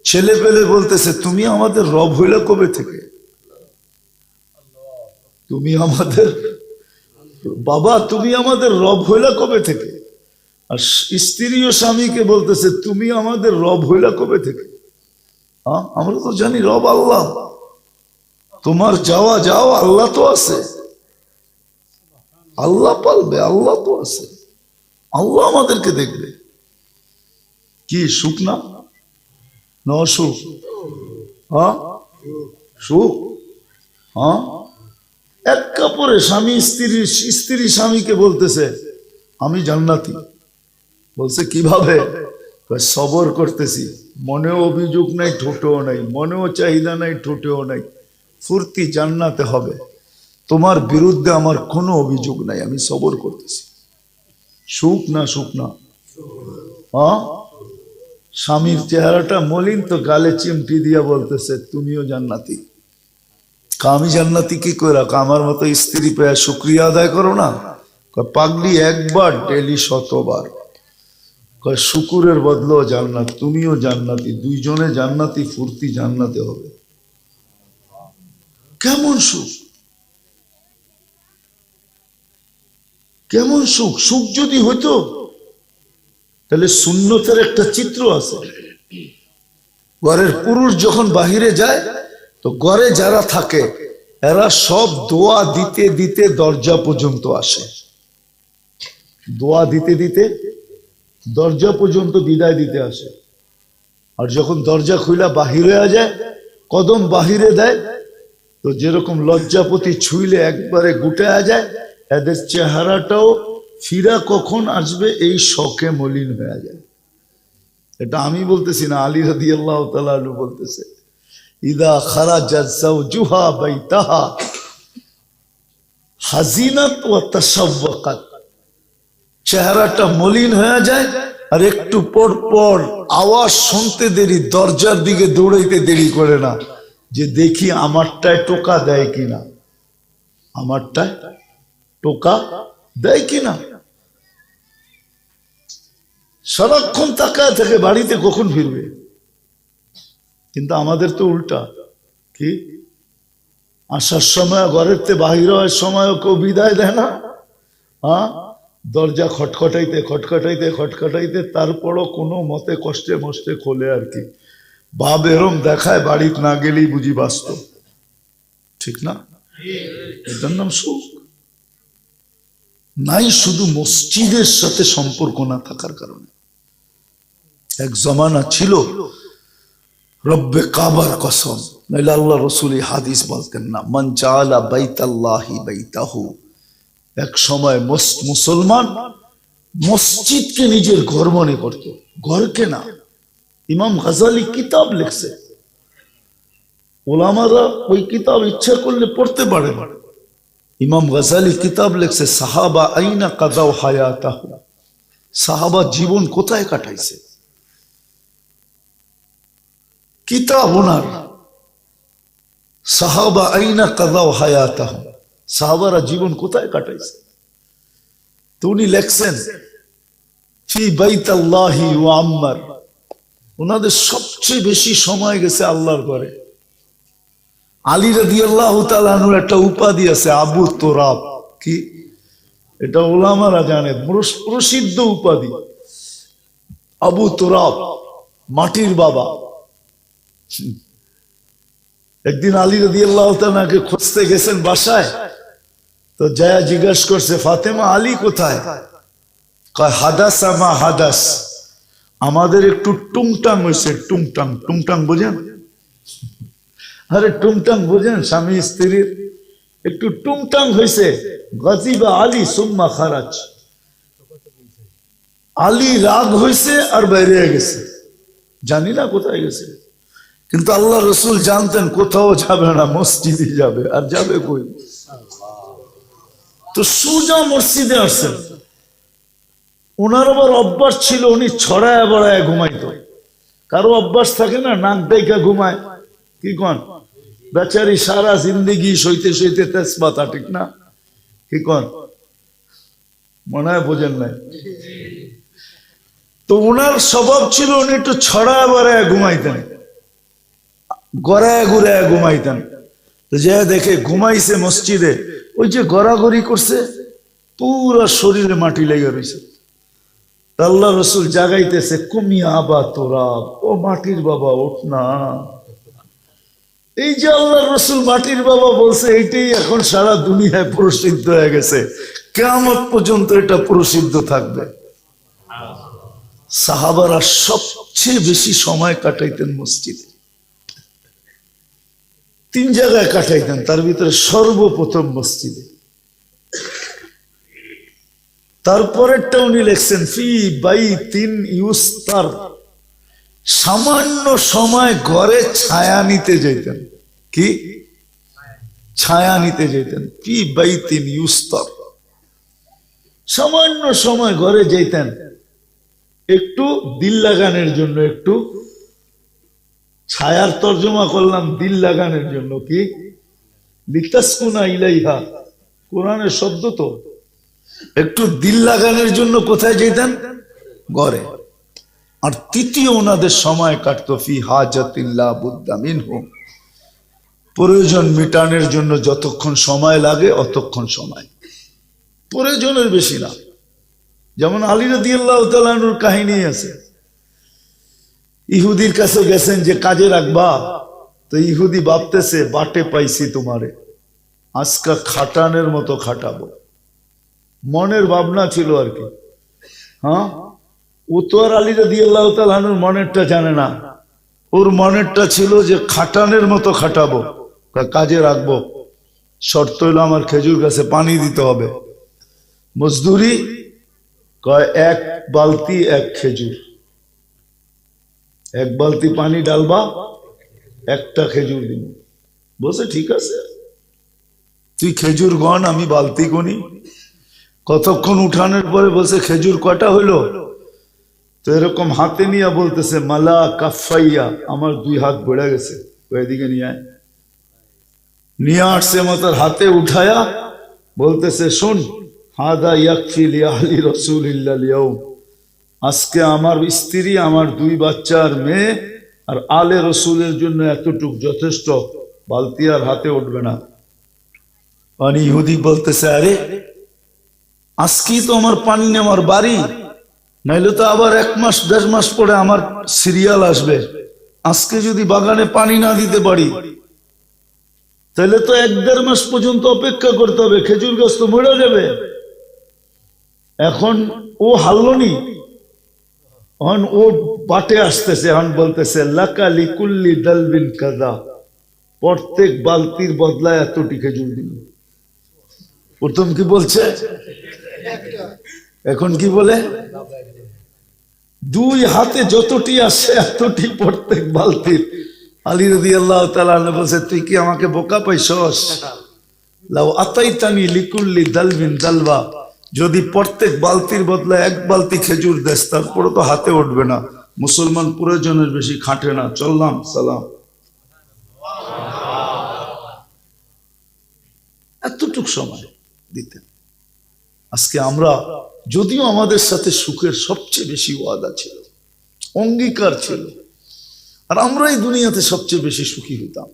ছেলে পেলে বলতেছে, তুমি আমাদের রব হইলে কবে থেকে? তুমি আমাদের বাবা, তুমি আমাদের রব হইলা কবে থেকে? আর স্ত্রী ও স্বামীকে বলতেছে, তুমি আমাদের রব হইলা কবে থেকে? আমরা তো জানি রব আল্লাহ, তোমার যাওয়া যাও, আল্লাহ তো আছে, আল্লাহ পালবে, আল্লাহ তো আছে, আল্লাহ আমাদেরকে দেখবে। কি সুখ না অসুখ? সুখ। এক কাপড়ে স্বামী স্ত্রী স্বামীকে বলতেছে, আমি জান্নাতি। বলছে কিভাবে? সবর করতেছি, মনেও অভিযোগ নাই, ঠোঁটেও নাই, মনেও চাহিদা নাই, ঠোঁটেও নাই, ফুর্তি, জান্নাতে হবে, তোমার বিরুদ্ধে আমার কোনো অভিযোগ নাই, আমি সবর করতেছি। সুখ না সুখ না? স্বামীর চেহারাটা মলিন, তো গালে চিমটি দিয়া বলতেছে, তুমিও জান্নাতি। আমি জান্নাতি কি করে? আমার মতো স্ত্রী পেয়ে শুকরিয়া আদায় করো না। পাগলি, একবার ডেলি 100 বার। শুকুরের বদলো জান্নাত, তুমিও জান্নাতি, দুইজনে জান্নাতি, ফুর্তি জান্নাতে হবে। কেমন সুখ, কেমন সুখ! সুখ যদি হইতো তাহলে সুন্নতের একটা চিত্র আছে। ঘরের পুরুষ যখন বাহিরে যায়, তো ঘরে যারা থাকে এরা সব দোয়া দিতে দিতে দরজা পর্যন্ত আসে, দোয়া দিতে দিতে দরজা পর্যন্ত বিদায় দিতে আসে। আর যখন দরজা খুইলা বাহিরে যায়, কদম বাহিরে দেয়, তো যেরকম লজ্জাপতি ছুইলে একবারে গুটায়া যায়, এদের চেহারাটাও ফিরা কখন আসবে এই শখে মলিন হয়ে যায়। এটা আমি বলতেছি না, আলী রাদিয়াল্লাহু তাআলা আনহু বলতেছে, ইদা খারাজা যাওজুহা বাইতাহা হাজিনাত ওয়া তাশাওয়াকাত। চেহারাটা মলিন হয়ে যায়, আর একটু পর পর আওয়াজ শুনতে দেরি, দরজার দিকে দৌড়াইতে দেরি করে না, যে দেখি আমারটায় টোকা দেয় কিনা, আমারটায় টোকা দেয় কিনা। সারাক্ষণ তাকায় থাকে বাড়িতে কখন ফিরবে। কিন্তু আমাদের তো উল্টা, কি আসার সময় ঘরের তে বাহির হওয়ার সময়ও কেউ বিদায় দেয় না। দরজা খটখটাইতে খটখটাইতে খটখটাইতে তারপরও কোনো মতে কষ্টে মষ্টে খোলে আর কি। বাপ এরম দেখায়, বাড়িতে না গেলেই বুঝি বাস্তব, ঠিক না? এটার নাম সুখ নাই, শুধু মসজিদের সাথে সম্পর্ক না থাকার কারণে। এক জমানা ছিল, রব্বে কাবার কসম, নাইলে আল্লাহ রসুল হাদিস বলতেন না, মান জাআলা বাইতাল্লাহি বাইতাহু। এক সময় মুসলমান মসজিদকে নিজের ঘর মনে করত, ঘরকে না। ইমাম গাজালি কিতাব লিখছে, ওলামারা ওই কিতাব ইচ্ছা করলে পড়তে পারে। ইমাম গাজালি কিতাব লিখছে, সাহাবা আইনা কাদাও হায়াতাহু। সাহাবা জীবন কোথায় কাটাইছে, কিতাব ওনার, সাহাবা আইনা কাদাও হায়াতাহু, সাহাবারা জীবন কোথায় কাটাইছে। তো উনি লেখছেন, ফি বাইতাল্লাহি ওয়া আম্মার, ওনাদের সবচেয়ে বেশি সময় গেছে আল্লাহর ঘরে। আলী রাদিয়াল্লাহু তাআলা আনহুর একটা উপাধি আছে, আবু তুরাব। কি এটা ওলামারা জানে, প্রসিদ্ধ উপাধি, আবু তুরাব, মাটির বাবা। একদিন আলী রাদিয়াল্লাহু তাআলাকে খুঁজতে গেছেন বাসায়, তো যায়া জিজ্ঞাসা করছে, ফাতেমা আলী কোথায়? কয় হাদাসা মা হাদাস, আমাদের একটু টুংটাং হয়েছে। টুংটাং, টুংটাং বোঝেন? আরে টুংটাং বোঝেন? স্বামী স্ত্রীর একটু টুংটাং হয়েছে। গাজিবা আলী সুম্মা খারাজ, আলী রাগ হয়েছে আর বাইরে গেছে। জানি না কোথায় গেছে, কিন্তু আল্লাহ রসুল জানতেন কোথাও যাবে না, মসজিদে যাবে। আর যাবে কই? তো সোজা মসজিদে আসছেন। ওনার আবার অভ্যাস ছিল, উনি ছড়ায় বড়ায় ঘুমাইতো। কারো অভ্যাস থাকে না নাক ডাইকা ঘুমায়, কি কন? বেচারি সারা জিন্দেগি সইতে সইতে তেজপাতা, ঠিক না? কি কন? মনে হয় বোঝেন নাই। তো ওনার স্বভাব ছিল উনি একটু ছড়ায় বড়ায় ঘুমাইতেন, গড়ায় ঘুরায় ঘুমাইতেন। তো যে দেখে ঘুমাইছে মসজিদে, ওই যে গড়াগড়ি করছে, পুরা শরীরে মাটি লেগে রয়েছে। আল্লাহ রসুল জাগাইতেছে, কুমিয়া আবা তোরা, ও মাটির বাবা ওঠ না। এই যে আল্লাহ রসুল মাটির বাবা বলছে, এইটাই এখন সারা দুনিয়ায় প্রসিদ্ধ হয়ে গেছে। কিয়ামত পর্যন্ত এটা প্রসিদ্ধ থাকবে। সাহাবারা সবচেয়ে বেশি সময় কাটাইতেন মসজিদে, 3 জায়গায় কাটাইতেন, তার ভিতরে সর্বপ্রথম মসজিদে। তারপরেরটা উনি লিখছেন, ফি বাইতিন ইউস্তার, সামান্য সময় ঘরে ছায়া নিতে যেতেন। কি ছায়া নিতে যেতেন? ফি বাইতিন ইউস্তার, সামান্য সময় ঘরে যেতেন, একটু দিল লাগানোর জন্য। একটু ছায়ার তর্জমা করলাম দিল লাগানোর জন্য। কি লিতাসকুনা ইলাইহা, কোরআনের শব্দ তো। একটু দিল লাগানোর জন্য কোথায় যেতেন? ঘরে। আর তৃতীয় ওনাদের সময় কাটতো ফি হাজাতিল্লা বুদ্দা মিনহু, প্রয়োজন মিটানোর জন্য যতক্ষণ সময় লাগে অতক্ষণ সময়, প্রয়োজনের বেশি না। যেমন আলী রাদিয়াল্লাহু তাআলা আনহুর কাহিনী আছে, ইহুদির কাছে গেছেন যে কাজে রাখবা, তো ইহুদি ভাবতেছে বাটে পাইছি তোমারে, আজকা খাটানের মতো খাটাবো। মনের ভাবনা ছিল আর কি। হ্যাঁ, ও তো আর আলী রাদিয়াল্লাহু তাআলা আনহুর মনেরটা জানে না। ওর মনেরটা ছিল যে খাটানের মতো খাটাবো, কাজে রাখবো। শর্ত হইলো আমার খেজুর গাছে পানি দিতে হবে। মজদুরি কয় 1 বালতি 1 খেজুর, 1 বালতি পানি ডালবা, 1টা খেজুর দিব। বলছে ঠিক আছে, তুই খেজুর গণ, আমি বালতি গনি। কতক্ষণ উঠানোর পরে বলছে খেজুর কটা হইলো? তো এরকম হাতে নিয়ে বলতেছে মালা কাফাইয়া, আমার 2 হাত বেড়ে গেছে। ওইদিকে নিয়ে আসছে, মাতার হাতে উঠায়া বলতেছে, শুন, হাদা ইয়াকফি লিআহলি রাসূলিল্লাহ আল-ইয়াউম, আজকে আমার স্ত্রী, আমার 2 বাচ্চা আর মেয়ে আর আলে রসুলের জন্য এতটুক যথেষ্ট, বালতি আর হাতে উঠবে না। মানে ইহুদি বলতেছে, আরে আজকেই তো আমার পানি নেওয়ার বাড়ি, নাইলে তো আবার 1 মাস 1.5 মাস পরে আমার সিরিয়াল আসবে। আজকে যদি বাগানে পানি না দিতে পারি, তাহলে তো 1-1.5 মাস পর্যন্ত অপেক্ষা করতে হবে, খেজুর গাছ তো মরে যাবে। এখন ও হারলনি, এখন ও বাটে আসতেছে, এখন বলতেছে লাকা লিকুল্লি দালবিন কাযা, প্রত্যেক বালতির বদলায় এতটি খেজুর দিন। প্রথম কি বলছে, এখন কি বলে? 2 হাতে যতটি আসে এতটি প্রত্যেক বালতির। আলী রাদিয়াল্লাহু তাআলা আনহু বলছে, তুই কি আমাকে বোকা পাইছস? লাউ আতাইতানি লিকুল্লি দালবিন দালবা, যদি প্রত্যেক বালতির বদলে 1 বালতি খেজুর দেস, তারপরে তো হাতে উঠবে না। মুসলমান প্রয়োজনের বেশি খাটে না, চললাম সালাম। এতটুক সময় দিতেন। আজকে আমরা, যদিও আমাদের সাথে সুখের সবচেয়ে বেশি ওয়াদা ছিল, অঙ্গীকার ছিল, আর আমরা এই দুনিয়াতে সবচেয়ে বেশি সুখী হইতাম,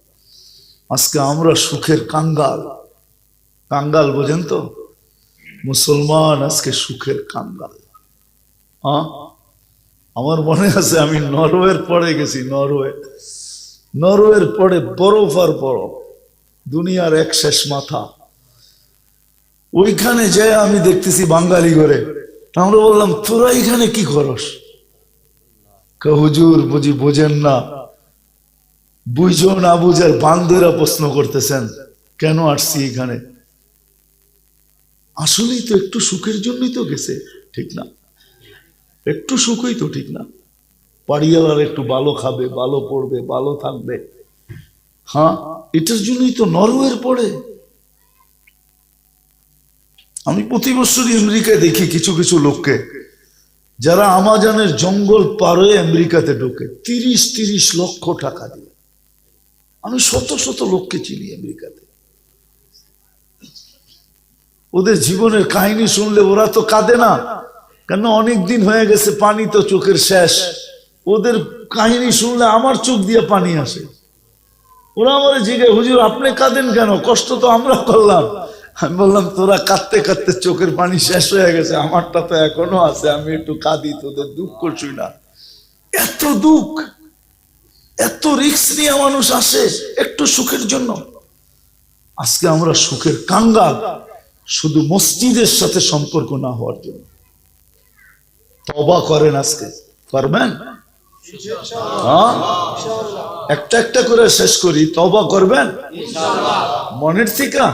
আজকে আমরা সুখের কাঙ্গাল। কাঙ্গাল বোঝেন তো? মুসলমান আজকে সুখের কাঙ্গাল। আমার মনে আছে আমি নরওয়ের পরে গেছি, নরওয়ের পরে বরফ আর বরফ, দুনিয়ার এক শেষ মাথা। ওইখানে যে আমি দেখতেছি বাঙালি ঘরে, আমরা বললাম তোরা এখানে কি করস? হুজুর বুঝি বোঝেন না, বুঝো না বুঝার বান্ধবীরা প্রশ্ন করতেছেন কেন আসছি এখানে। আসলেই তো একটু সুখের জন্যই তো গেছে, ঠিক না? একটু সুখই তো, ঠিক না? বাড়িওয়ালার একটু ভালো খাবে, ভালো পড়বে, ভালো থাকবে। হ্যাঁ, এটার জন্যই তো নরওয়ের পড়ে। আমি প্রতি বছরই আমেরিকায় দেখি কিছু কিছু লোককে যারা আমাজনের জঙ্গল পার হয়ে আমেরিকাতে ঢোকে 30-30 লক্ষ টাকা দিয়ে। আমি শত শত লোককে চিনি আমেরিকাতে। ওদের জীবনের কাহিনী শুনলে ওরা তো কাঁদে না, কেন অনেক দিন হয়ে গেছে, পানি তো চোখের শেষ। ওদের কাহিনী শুনলে আমার চোখ দিয়ে পানি আসে। ওরা আমার জিজ্ঞাসা, হুজুর আপনি কাঁদেন কেন? কষ্ট তো আমরা করলাম। আমি বললাম, তোরা কাঁদতে কাঁদতে চোখের পানি শেষ হয়ে গেছে, আমারটা তো এখনো আছে, আমি একটু কাঁদি, তোদের দুঃখ করছি না। এত দুঃখ, এত রিস্ক নিয়ে মানুষ আসে একটু সুখের জন্য। আজকে আমরা সুখের কাঙ্গাল, শুধু মসজিদের সাথে সম্পর্ক না হওয়ার জন্য। তওবা করেন, আজকে করবেন? হ্যাঁ, একটা একটা করে শেষ করি। তওবা করবেন মনের থেকে?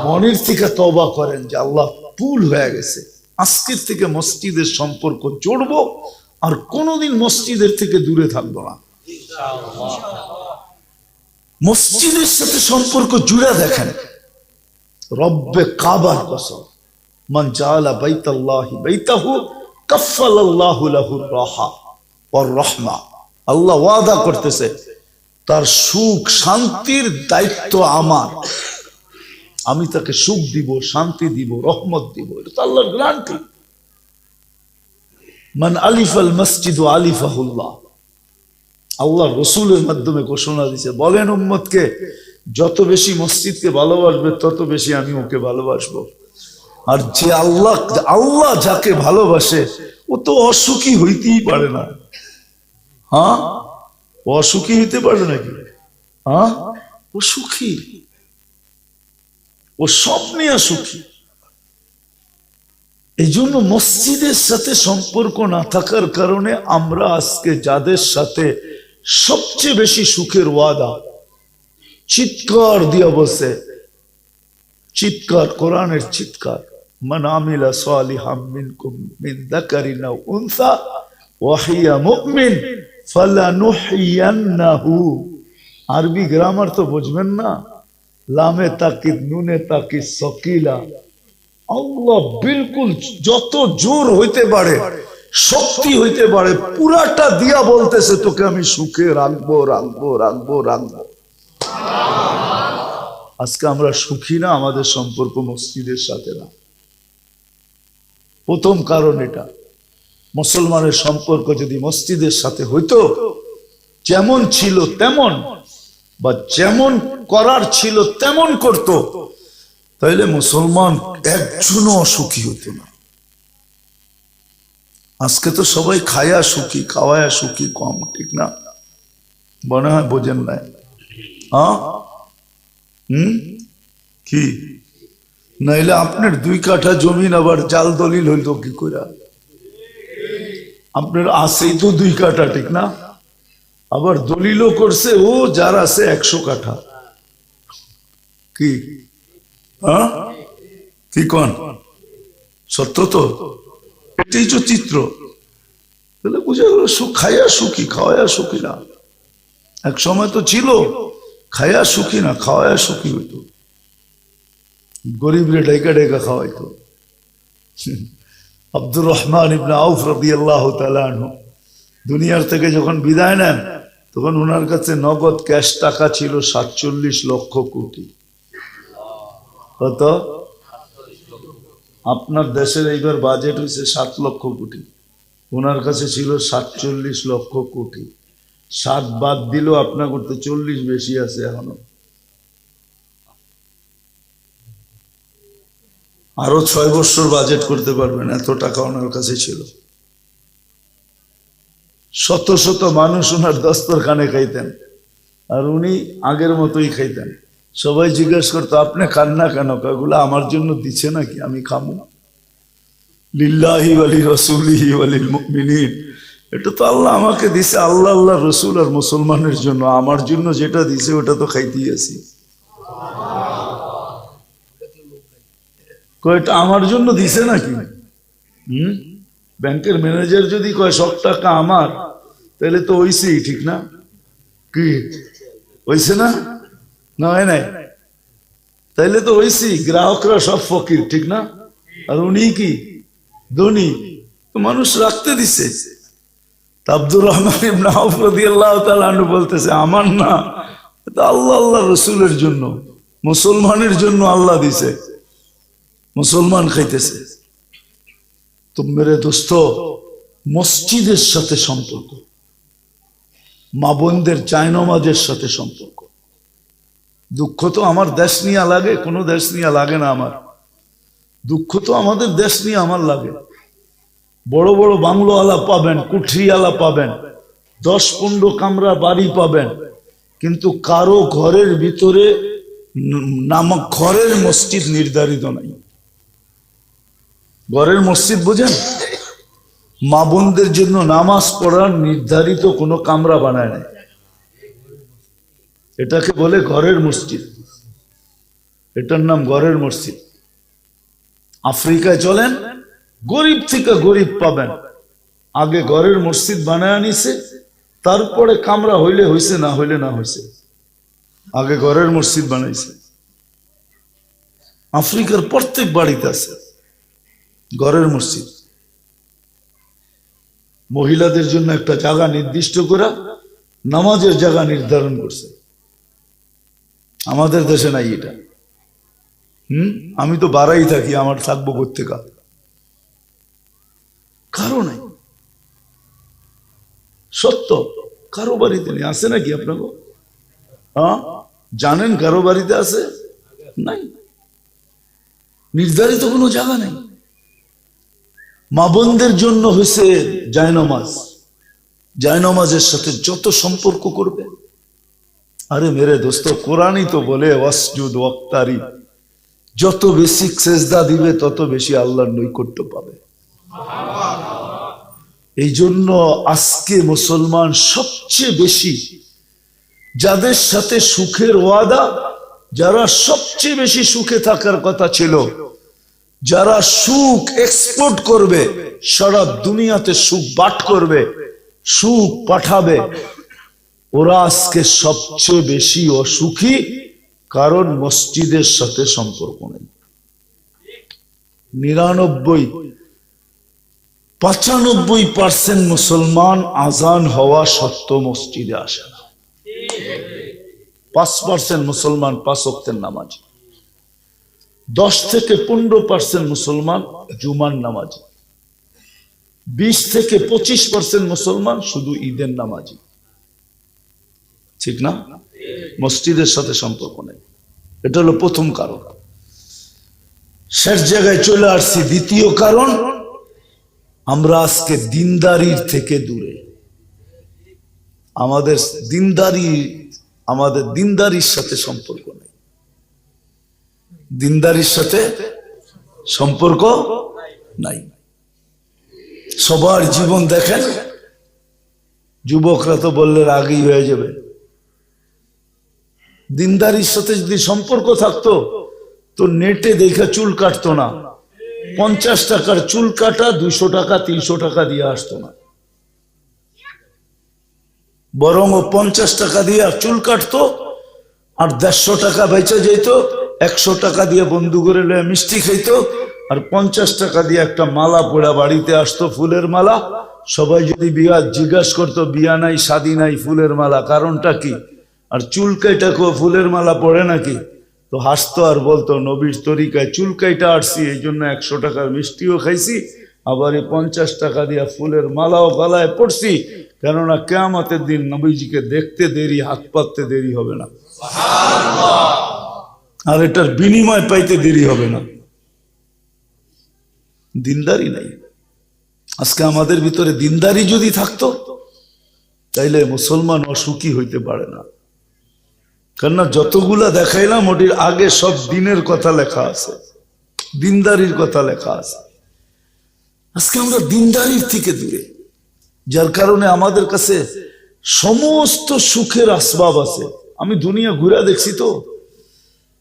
মনের থেকে তওবা করেন যে আল্লাহ, ভুল হয়ে গেছে, আজকের থেকে মসজিদের সম্পর্ক জোড়বো, আর কোনোদিন মসজিদের থেকে দূরে থাকবো না। মসজিদের সাথে সম্পর্ক জুড়ে দেখেন। রব্বে কাবার কসম, মান জাআলা বাইতাল্লাহি বাইতাহু কাফফালাল্লাহু লাহুর রাহা ওয়ার রাহমা। আল্লাহ ওয়াদা করতেছে, তার সুখ শান্তির দায়িত্ব আমার, আমি তাকে সুখ দিব, শান্তি দিব, রহমত দিব। এটা তো আল্লাহর গ্যারান্টি। মান আলিফাল মসজিদ আলিফাহুল্লাহ, আল্লাহ রসুলের মাধ্যমে ঘোষণা দিয়েছে। বলেন উম্মতকে, যত বেশি মসজিদকে ভালোবাসবে তত বেশি আমি ওকে ভালোবাসবো। আর যে আল্লাহ যাকে ভালোবাসে ও তো অসুখী হইতেই পারে না। হ্যাঁ, অসুখী হইতে পারে নাকি? হ্যাঁ, ও সুখী, ও সব নিয়ে সুখী। এই জন্য মসজিদের সাথে সম্পর্ক না থাকার কারণে আমরা আজকে যাদের সাথে সবচেয়ে বেশি সুখের ওয়াদা, চিৎকার দিয়া বসে, চিৎকার, কোরআনের চিৎকার, মান আমিলা সালিহাম মিনকুম মিন যাকারিন আও উনসা ওয়া হিয়া মুমিন ফালানুহইয়ান্নাহু। আরবি গ্রামার তো বুঝবেন না, লামে তাকিদ নুনে তাকিদ সকিলা। আল্লাহ বিলকুল যত জোর হইতে পারে, শক্তি হইতে পারে, পুরাটা দিয়া বলতেছে, তোকে আমি সুখে রাখবো, রাখবো, রাখবো, রাখবো। আজকে আমরা সুখী না, আমাদের সম্পর্ক মসজিদের সাথে না। প্রথম কারণ এটা। মুসলমানের সম্পর্ক যদি মসজিদের সাথে হইতো, যেমন ছিল তেমন, বা যেমন করার ছিল তেমন করত, তাইলে মুসলমান একজনও অসুখী হতো না। আজকে তো সবাই খায়া সুখী, খাওয়ায়া সুখী কম, ঠিক না? মনে হয় বোঝেন নাই? হ্যাঁ, কি নাইলে আপনার 2 কাঠা জমিন আবার জাল দলিল হইল কি করে? আপনার আছেই তো 2 কাঠা, ঠিক না? আবার দলিলও করছে ও যার আছে 100 কাঠা। কি হ্যাঁ, কি কোন সত্য তো? এটাই তো চিত্র। তাহলে বুঝা গেল খাইয়া সুখী, খাওয়ায়া সুখী না। এক সময় তো ছিল খাইয়া সুখী না, খাওয়ায়া সুখী হইতো। গরিব রে ডেকা ডেকা খাওয়াইতো। আব্দুর রহমান ইবনে আউফ রাদিয়াল্লাহু তাআলা আনহু দুনিয়ার থেকে যখন বিদায় নেন, তখন ওনার কাছে নগদ ক্যাশ টাকা ছিল 47 লক্ষ কোটি। কত? আপনার দেশের এইবার বাজেট হয়েছে 7 লক্ষ কোটি, ওনার কাছে ছিল 47 লক্ষ কোটি। 7 বাদ দিল আপনার করতে 40 বেশি আছে এখনো। আরো 6 বছর বাজেট করতে পারবেন, এত টাকা ওনার কাছে ছিল। শত শত মানুষ ওনার দস্তরখানে খাইতেন, আর উনি আগের মতোই খাইতেন। সবাই জিজ্ঞেস করতো, আপনি খান না কেন? এগুলো আমার জন্য দিচ্ছে নাকি, আমি খামো? লিল্লাহি ওয়ালি রাসূলিহি ওয়ালিল মুমিনিন, এটা তো আল্লাহ আমাকে দিছে, আল্লাহ, আল্লাহ রসুল আর মুসলমানের জন্য। আমার জন্য যেটা দিছে ওটা তো খাইতেই আছি। কয়টা আমার জন্য দিছে নাকি? ব্যাংকের ম্যানেজার যদি কয় 100 টাকা আমার, তাহলে তো হইছি, ঠিক না? কি হইছে না? না হয় নাই? তাইলে তো হইছি, গ্রাহকরা সব ফকির, ঠিক না? আর উনি কি ধনী, তো মানুষ রাখতে দিছে। আব্দুর রহমান ইবনে আউফ রাদিয়াল্লাহু তাআলা আনহু বলতেছে, আমার না, এটা আল্লাহ আল্লাহ রসুলের জন্য, মুসলমানের জন্য আল্লাহ দিছে, মুসলমান খাইতেছে। তো মেরে দোস্ত, মসজিদের সাথে সম্পর্ক, মা বোনদের জায়নামাজের সাথে সম্পর্ক। দুঃখ তো আমার দেশ নিয়ে লাগে, কোনো দেশ নিয়ে লাগে না আমার। দুঃখ তো আমাদের দেশ নিয়ে আমার লাগে। বড় বড় বাংলোওয়ালা পাবেন, কুঠরিওয়ালা পাবেন, 10-15 কামরা বাড়ি পাবেন, কিন্তু কারো ঘরের ভিতরে ঘরের মসজিদ নির্ধারিত নাই। ঘরের মসজিদ বুঝেন? মা বোনদের জন্য নামাজ পড়ার নির্ধারিত কোনো কামরা বানায় নাই। এটাকে বলে ঘরের মসজিদ, এটার নাম ঘরের মসজিদ। আফ্রিকায় চলেন, গরিব থেকে গরিব পাবেন, আগে ঘরের মসজিদ বানায় আনিছে, তারপরে কামরা হইলে হইছে, না হইলে না হইছে, আগে ঘরের মসজিদ বানাইছে। আফ্রিকার প্রত্যেক বাড়িতে আছে ঘরের মসজিদ। মহিলাদের জন্য একটা জায়গা নির্দিষ্ট করে নামাজের জায়গা নির্ধারণ করছে। আমাদের দেশে নাই এটা। আমি তো বাড়াই থাকি, আমার থাকবো কোত্থেকা, কারো নাই। সত্য, কারো বাড়িতে নেই। আছে নাকি আপনাকে? হ্যাঁ, জানেন কারো বাড়িতে আছে? নাই, নির্ধারিত কোনো জায়গা নেই। মা বোনদের জন্য হয়েছে জায়নামাজ, জায়নামাজের সাথে যত সম্পর্ক করবে। আরে মেরে দোস্ত, কোরআনই তো বলে ওয়াসজুদ ওয়াক্তারি, যত বেশি সেজদা দিবে তত বেশি আল্লাহর নৈকট্য পাবে। এই জন্য আজকে মুসলমান সবচেয়ে বেশি, যাদের সাথে সুখের ওয়াদা, যারা সবচেয়ে বেশি সুখে থাকার কথা ছিল, যারা সুখ এক্সপোর্ট করবে, সারা দুনিয়াতে সুখ বাট করবে, সুখ পাঠাবে, ওরা আজকে সবচেয়ে বেশি অসুখী, কারণ মসজিদের সাথে সম্পর্ক নেই। 95% মুসলমান আজান হওয়া সত্ত্বেও মসজিদে আসে না। 5% মুসলমান 5 ওয়াক্তের নামাজি, 10-15% মুসলমান জুমার নামাজি, 20-25% মুসলমান শুধু ঈদের নামাজি, ঠিক না? মসজিদের সাথে সম্পর্ক নেই। এটা হলো প্রথম কারণ। শেষ জায়গায় চলে আসছি, দ্বিতীয় কারণ, আমরা আজকে দিনদারির থেকে দূরে। আমাদের দিনদারির সাথে সম্পর্ক নেই, দিনদারির সাথে সম্পর্ক নাই। সবার জীবন দেখেন, যুবকরা তো বললে আগেই হয়ে যাবে। দিনদারির সাথে যদি সম্পর্ক থাকতো তো নেটে দেখা চুল কাটতো না, 50 টাকার চুল কাটা 200 টাকা 300 টাকা দিয়ে আসতো না, বরং ও 50 টাকা দিয়ে চুল কাটতো আর 150 টাকা বেচা যেত, 100 টাকা দিয়ে বন্ধু করে মিষ্টি খাইতো, আর 50 টাকা দিয়ে একটা মালা পড়া বাড়িতে আসতো, ফুলের মালা। সবাই যদি বিয়া জিজ্ঞাসা করতো, বিয়া নাই শাদী নাই, ফুলের মালা, কারণটা কি? আর চুল কাইটা ফুলের মালা পড়ে নাকি? তো হাসতো আর বলতো, নবীর তরিকায় চুল কাইটা আসছি, এই জন্য 100 টাকার মিষ্টিও খাইছি, আবার এই 50 টাকা দিয়ে ফুলের মালাও গলায় পড়ছি, কেননা কিয়ামতের দিন নবীজিকে দেখতে দেরি, হাত পাততে দেরি হবে না, আর এটার বিনিময় পাইতে দেরি হবে না। দিনদারি নাই। আজকে আমাদের ভিতরে দিনদারি যদি থাকতো, তাইলে মুসলমান অসুখী হইতে পারে না। কেননা যতগুলা দেখাইলাম ওটির আগে সব দিনের কথা লেখা আছে, দিনদারির কথা লেখা আছে। আজকে আমরা দিনদারির থেকে দূরে, যার কারণে আমাদের কাছে সমস্ত সুখের আসবাব আছে। আমি দুনিয়া ঘুরে দেখছি তো,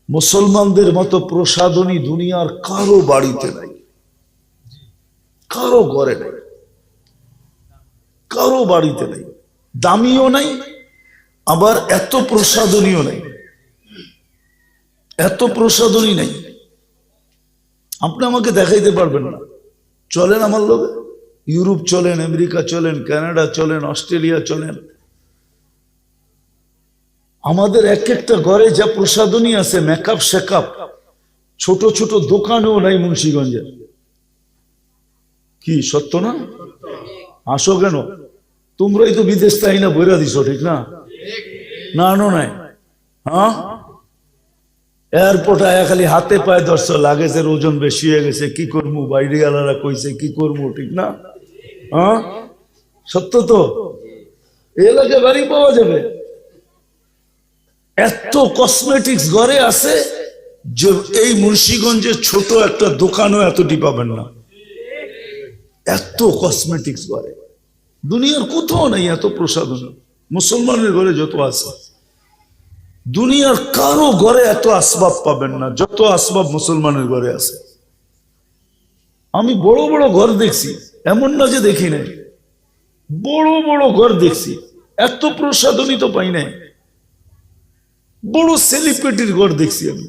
মুসলমানদের মতো প্রসাধনী দুনিয়ার কারো বাড়িতে নাই, কারো ঘরে নাই, কারো বাড়িতে নাই। দামিও নাই, আবার এত প্রসাদনীয় নাই, এত প্রসাদনী নাই। আপনি আমাকে দেখাইতে পারবেন না। চলেন আমার লোক, ইউরোপ চলেন, আমেরিকা চলেন, কানাডা চলেন, অস্ট্রেলিয়া চলেন, আমাদের এক একটা ঘরে যা প্রসাদনী আছে, মেকআপ শেকআপ, ছোট ছোট দোকানেও নাই মুন্সিগঞ্জের। কি সত্য না? আসো কেন? তোমরাই তো বিদেশ তাই না বইরা দিছো, ঠিক না? না আনো নাই? হ্যাঁ, এয়ারপোর্টে আয়া খালি হাতে পায়ে ধরছ, লাগেজের ওজন বেশি হয়ে গেছে, কি করবো, বাইরে আলারা কইছে কি করবো, ঠিক না? হ্যাঁ, সত্য তো। এই এলাকায় বাড়ি পাওয়া যাবে, এত কসমেটিক্স ঘরে আছে যে এই মুন্সিগঞ্জের ছোট একটা দোকানও এতটি পাবেন না, এত কসমেটিক্স ঘরে। দুনিয়ার কোথাও নাই এত প্রসাধন। মুসলমানের ঘরে যত আছে, দুনিয়ার কারো ঘরে এত আসবাব পাবেন না যত আসবাব মুসলমানের ঘরে আছে। আমি বড় বড় ঘর দেখছি, এমন না যে দেখি নাই, বড় বড় ঘর দেখছি, এত প্রসাধনী তো পাই নাই। বড় সেলিব্রিটির ঘর দেখছি আমি।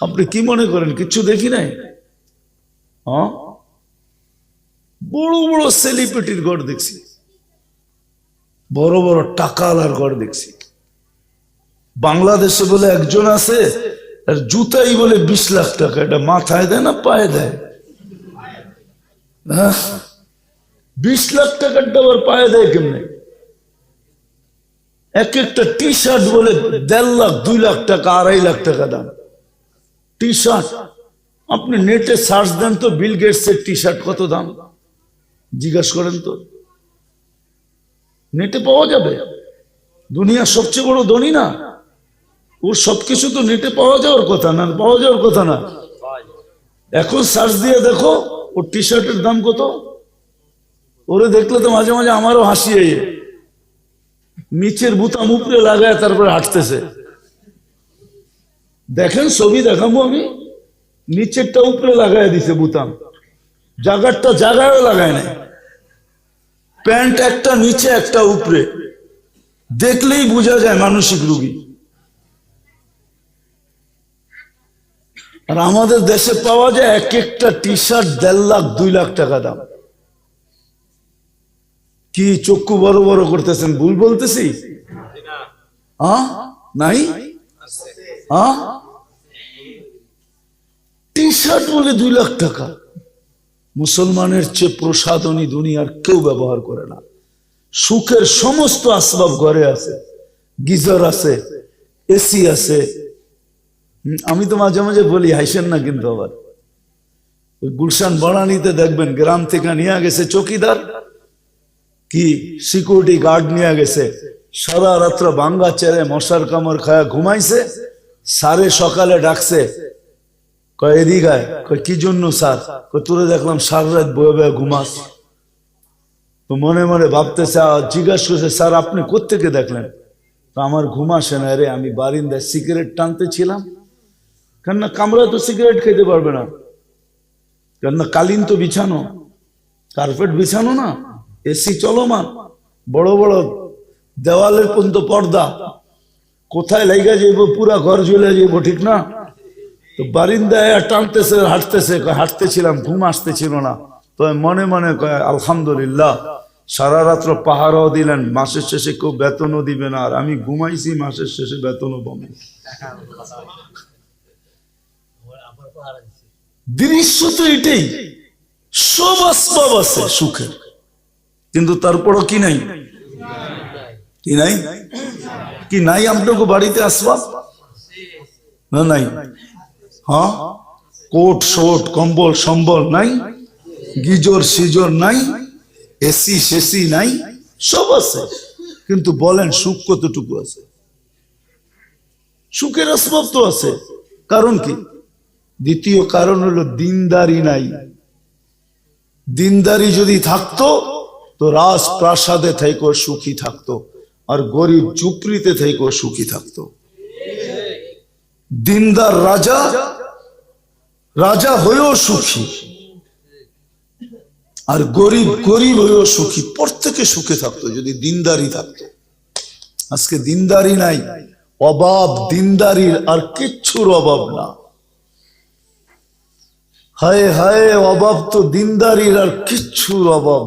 আপনি কি মনে করেন কিছু দেখি নাই? হ্যাঁ, বড় বড় সেলিব্রিটির ঘর দেখছি, বড় বড় টাকাওয়ালার ঘর দেখছি। বাংলাদেশে বলে একজন আছে, আর জুতাই বলে 20 লাখ টাকা। এটা মাথায় দেয় না পায়ে দেয়? 20 লাখ টাকারটা আবার পায়ে দেয় কেমনে? এক একটা টি শার্ট বলে 1.5 লাখ 2 লাখ টাকা, 2.5 লাখ টাকা দাম টি শার্ট। আপনি নেটে সার্চ দেন তো, বিল গেটসের টি শার্ট কত দাম জিজ্ঞাসা করেন তো, নেটে পাওয়া যাবে। দুনিয়ার সবচেয়ে বড় ধনী না, ওর সবকিছু তো নেটে পাওয়া যাওয়ার কথা না, পাওয়া যাওয়ার কথা না। এখন সার্চ দিয়ে দেখো ওর টি শার্টের দাম কত। ওরে দেখলে তো মাঝে মাঝে আমারও হাসি আইয়ে, নিচের বুতাম উপরে লাগায় তারপরে হাঁটতেছে। দেখেন ছবি দেখাবো আমি, নিচেরটা উপরে লাগায় দিছে বুতাম, জায়গাটা জায়গায়ও লাগায় নাই। প্যান্ট একটা নিচে একটা উপরে, দেখলেই বোঝা যায় মানসিক রোগী। আর আমাদের দেশে পাওয়া যায় এক একটা টি শার্ট 1.5 লাখ 2 লাখ টাকা দাম। কি চক্ষু বড় বড় করতেছেন, ভুল বলতেছি? হ্যাঁ, নাই? হ্যাঁ, টি শার্ট বলে 2 লাখ টাকা। মুসলমানের চেয়ে প্রসাধনী দুনিয়ার কেউ ব্যবহার করে না। সুখের সমস্ত আসবাব ঘরে আছে, গিজার আছে, এসি আছে। আমি তো মাঝে মাঝে বলি, হাসেন না কিন্তু। আবার ওই গুলশান বনানীতে দেখবেন, গ্রাম থেকে নিয়ে গেছে চৌকিদার, কি সিকিউরিটি গার্ড নিয়ে গেছে, সারা রাত্র ভাঙ্গা চেরে মশার কামড় খায়া ঘুমাইছে। সারে সকালে ডাকছে, কয় এদিক আয়। কয় কি জন্য স্যার? কয় তোরে দেখলাম সারা রাত বয়ে বয়ে ঘুমাস। তো মনে মনে ভাবতেছে, জিজ্ঞাসা করছে, স্যার আপনি কোত্থেকে দেখলেন? তো আমার ঘুম আসে না রে, আমি বারিন্দায় সিগারেট টানতে ছিলাম। কেননা কামরায় তো সিগারেট খেতে পারবে না, কেননা কালিন তো বিছানো, কার্পেট বিছানো না, এসি চলমান, বড় বড় দেওয়ালের পর্যন্ত পর্দা, কোথায় লাইগা যাইব, পুরা ঘর জ্বলে যাইব, ঠিক না? তো বারিন্দায় টানতেছে, হাঁটতেছে, হাঁটতেছিলাম, ঘুম আসতেছিল না। তো মনে মনে কয় আলহামদুলিল্লাহ, সারা রাত্র পাহারাও দিলেন, মাসের শেষে কেউ বেতনও দিবে না, আর আমি ঘুমাইছি, মাসের শেষে বেতনও পাবো। দৃশ্য তো এটাই, সব আসবাব আছে সুখের, কিন্তু তারপরও কি নাই? কি নাই? কি নাই আপনাকে বাড়িতে আসবাব? না নাই? হ্যাঁ, কোট শোট কম্বল সম্বল নাই, গিজর সিজর নাই, এসি শেসি নাই, সব আছে, কিন্তু বলেন সুখ কতটুকু আছে? সুখের আসবাব তো আছে, কারণ কি? দ্বিতীয় কারণ হলো দিনদারি নাই। দিনদারি যদি থাকতো তো রাজপ্রাসাদে থেকেও সুখী থাকতো, আর গরিব ঝুপড়িতে থেকেও সুখী থাকতো। দিনদার রাজা, রাজা হয়েও সুখী, আর গরিব গরিব হয়েও সুখী, প্রত্যেকে সুখে থাকতো যদি দিনদারি থাকতো। আজকে দিনদারি নাই, অভাব দিনদারির, আর কিচ্ছুর অভাব না। হায় হায়, অভাব তো দিনদারির আর কিচ্ছুর অভাব।